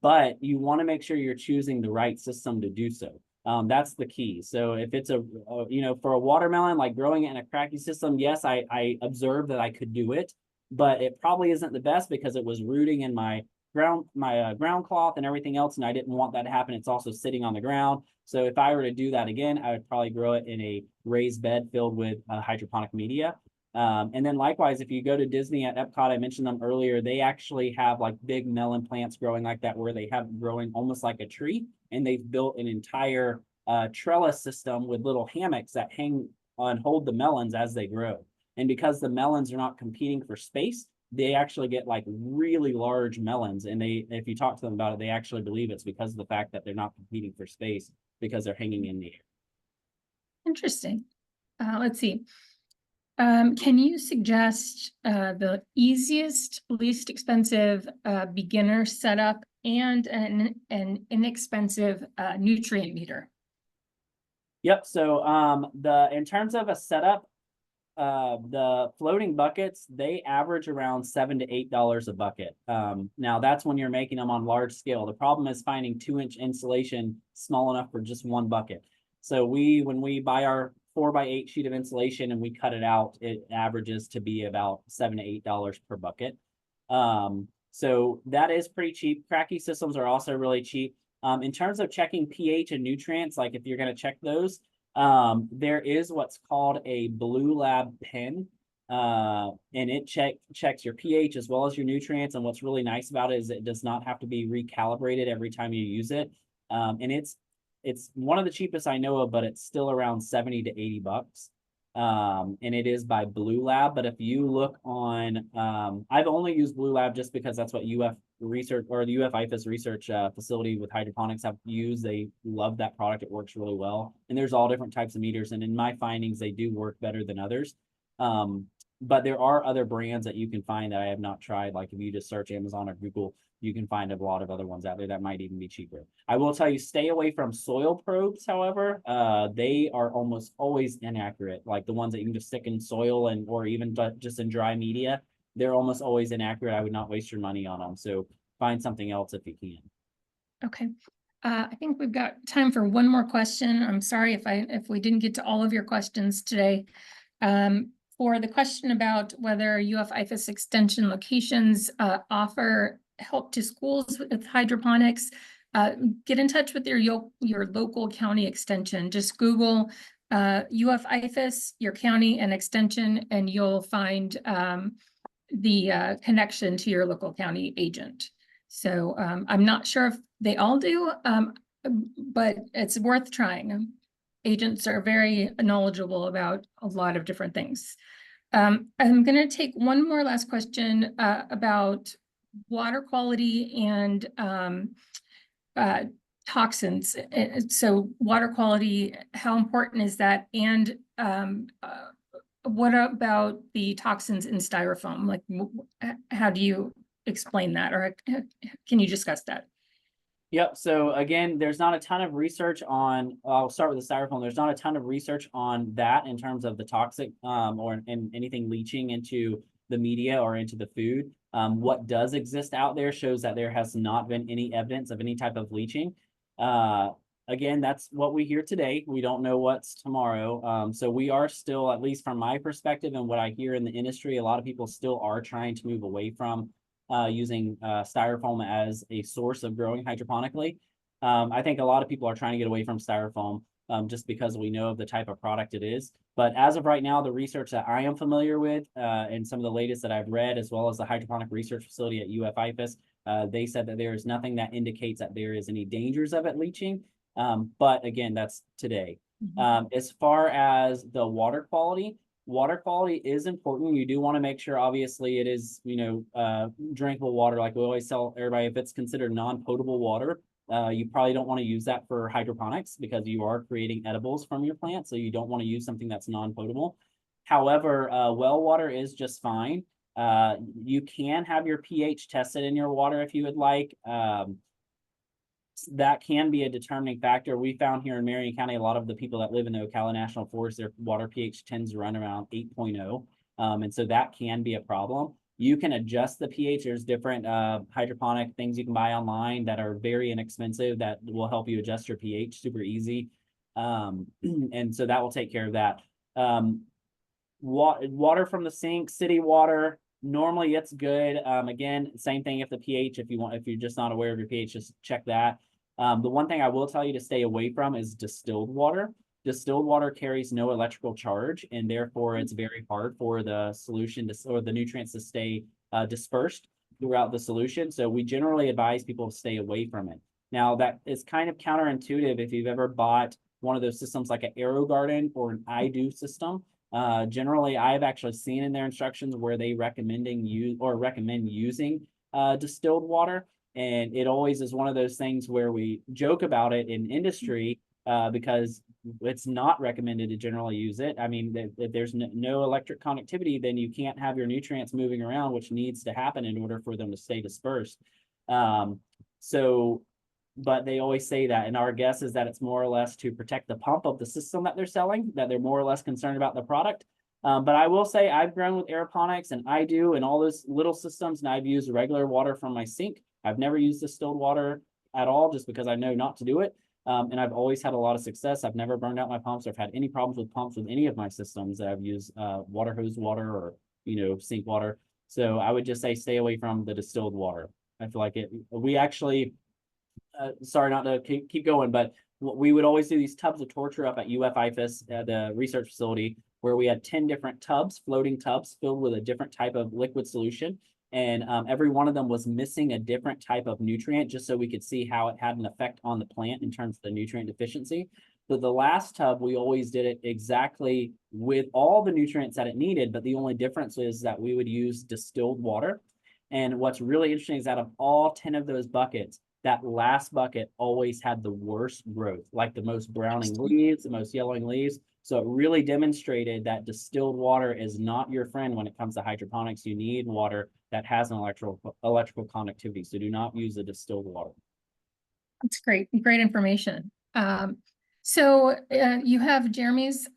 but you want to make sure you're choosing the right system to do so. That's the key. So if it's for a watermelon, like growing it in a cracky system, yes, I observed that I could do it, but it probably isn't the best because it was rooting in my ground cloth and everything else, and I didn't want that to happen. It's also sitting on the ground. So if I were to do that again, I would probably grow it in a raised bed filled with hydroponic media. And then likewise, if you go to Disney at Epcot, I mentioned them earlier, they actually have like big melon plants growing like that, where they have growing almost like a tree, and they've built an entire trellis system with little hammocks that hang and hold the melons as they grow. And because the melons are not competing for space, they actually get like really large melons. And if you talk to them about it, they actually believe it's because of the fact that they're not competing for space, because they're hanging in the air. Interesting. Let's see. Can you suggest the easiest, least expensive beginner setup and an inexpensive nutrient meter? Yep. So in terms of a setup, the floating buckets, they average around $7 to $8 a bucket. Now that's when you're making them on large scale. The problem is finding 2-inch insulation small enough for just one bucket. So when we buy our 4x8 sheet of insulation and we cut it out, it averages to be about $7 to $8 per bucket. So that is pretty cheap. Cracky systems are also really cheap. In terms of checking pH and nutrients, like if you're going to check those, there is what's called a Blue Lab pen, and it checks your pH as well as your nutrients. And what's really nice about it is it does not have to be recalibrated every time you use it. And it's one of the cheapest I know of, but it's still around 70 to 80 bucks. And it is by Blue Lab. But if you look on, I've only used Blue Lab just because that's what UF research or the UF IFAS research facility with hydroponics have used. They love that product. It works really well. And there's all different types of meters. And in my findings, they do work better than others. But there are other brands that you can find that I have not tried. Like if you just search Amazon or Google, you can find a lot of other ones out there that might even be cheaper. I will tell you, stay away from soil probes, however. They are almost always inaccurate. Like the ones that you can just stick in soil or even just in dry media, they're almost always inaccurate. I would not waste your money on them. So find something else if you can. Okay. I think we've got time for one more question. I'm sorry if we didn't get to all of your questions today. For the question about whether UF IFAS extension locations offer help to schools with hydroponics, get in touch with your local county extension. Just Google UF IFAS, your county and extension, and you'll find the connection to your local county agent. So I'm not sure if they all do, but it's worth trying. Agents are very knowledgeable about a lot of different things. I'm going to take one more last question about water quality and toxins. So water quality, how important is that? And what about the toxins in styrofoam? Like, how do you explain that, or can you discuss that? Yep. So again, there's not a ton of research on, I'll start with the styrofoam. There's not a ton of research on that in terms of the toxic or anything leaching into the media or into the food. What does exist out there shows that there has not been any evidence of any type of leaching. Again, that's what we hear today. We don't know what's tomorrow. So we are still, at least from my perspective and what I hear in the industry, a lot of people still are trying to move away from using styrofoam as a source of growing hydroponically. I think a lot of people are trying to get away from styrofoam just because we know of the type of product it is. But as of right now, the research that I am familiar with and some of the latest that I've read, as well as the hydroponic research facility at UF IFAS, they said that there is nothing that indicates that there is any dangers of it leaching. But again, that's today. As far as the water quality is important. You do want to make sure, obviously, it is, drinkable water. Like we always tell everybody, if it's considered non-potable water, you probably don't want to use that for hydroponics because you are creating edibles from your plant. So you don't want to use something that's non-potable. However, well water is just fine. You can have your pH tested in your water if you would like. That can be a determining factor. We found here in Marion County, a lot of the people that live in the Ocala National Forest, their water pH tends to run around 8.0. And so that can be a problem. You can adjust the pH. There's different hydroponic things you can buy online that are very inexpensive that will help you adjust your pH super easy. And so that will take care of that. Water from the sink, city water, normally it's good. Again, same thing if the pH, if you're just not aware of your pH, just check that. The one thing I will tell you to stay away from is distilled water. Distilled water carries no electrical charge, and therefore it's very hard for the solution or the nutrients to stay dispersed throughout the solution. So we generally advise people to stay away from it. Now that is kind of counterintuitive if you've ever bought one of those systems like an Aero Garden or an iDo system. Generally, I've actually seen in their instructions where they recommend using distilled water. And it always is one of those things where we joke about it in industry, because it's not recommended to generally use it. I mean, if there's no electric connectivity, then you can't have your nutrients moving around, which needs to happen in order for them to stay dispersed. But they always say that, and our guess is that it's more or less to protect the pump of the system that they're selling, that they're more or less concerned about the product. But I will say I've grown with aeroponics, and I do, and all those little systems, and I've used regular water from my sink. I've never used distilled water at all, just because I know not to do it. And I've always had a lot of success. I've never burned out my pumps or have had any problems with pumps with any of my systems that I've used water hose water or, sink water. So I would just say stay away from the distilled water. I feel like we actually, sorry not to keep going, but we would always do these tubs of torture up at IFAS, the research facility, where we had 10 different tubs, floating tubs filled with a different type of liquid solution. And every one of them was missing a different type of nutrient, just so we could see how it had an effect on the plant in terms of the nutrient deficiency. So the last tub, we always did it exactly with all the nutrients that it needed, but the only difference is that we would use distilled water. And what's really interesting is out of all 10 of those buckets, that last bucket always had the worst growth, like the most browning leaves, the most yellowing leaves. So it really demonstrated that distilled water is not your friend when it comes to hydroponics. You need water that has an electrical connectivity. So do not use the distilled water. That's great. Great information. So you have Jeremy's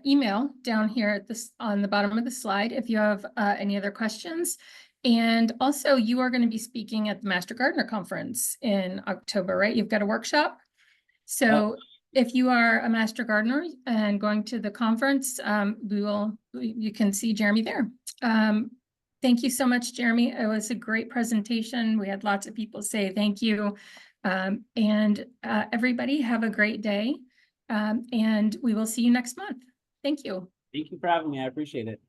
email down here at this on the bottom of the slide if you have any other questions. And also you are going to be speaking at the Master Gardener Conference in October, right? You've got a workshop. So if you are a Master Gardener and going to the conference, you can see Jeremy there. Thank you so much, Jeremy. It was a great presentation. We had lots of people say thank you. Everybody have a great day. And we will see you next month. Thank you. Thank you for having me. I appreciate it.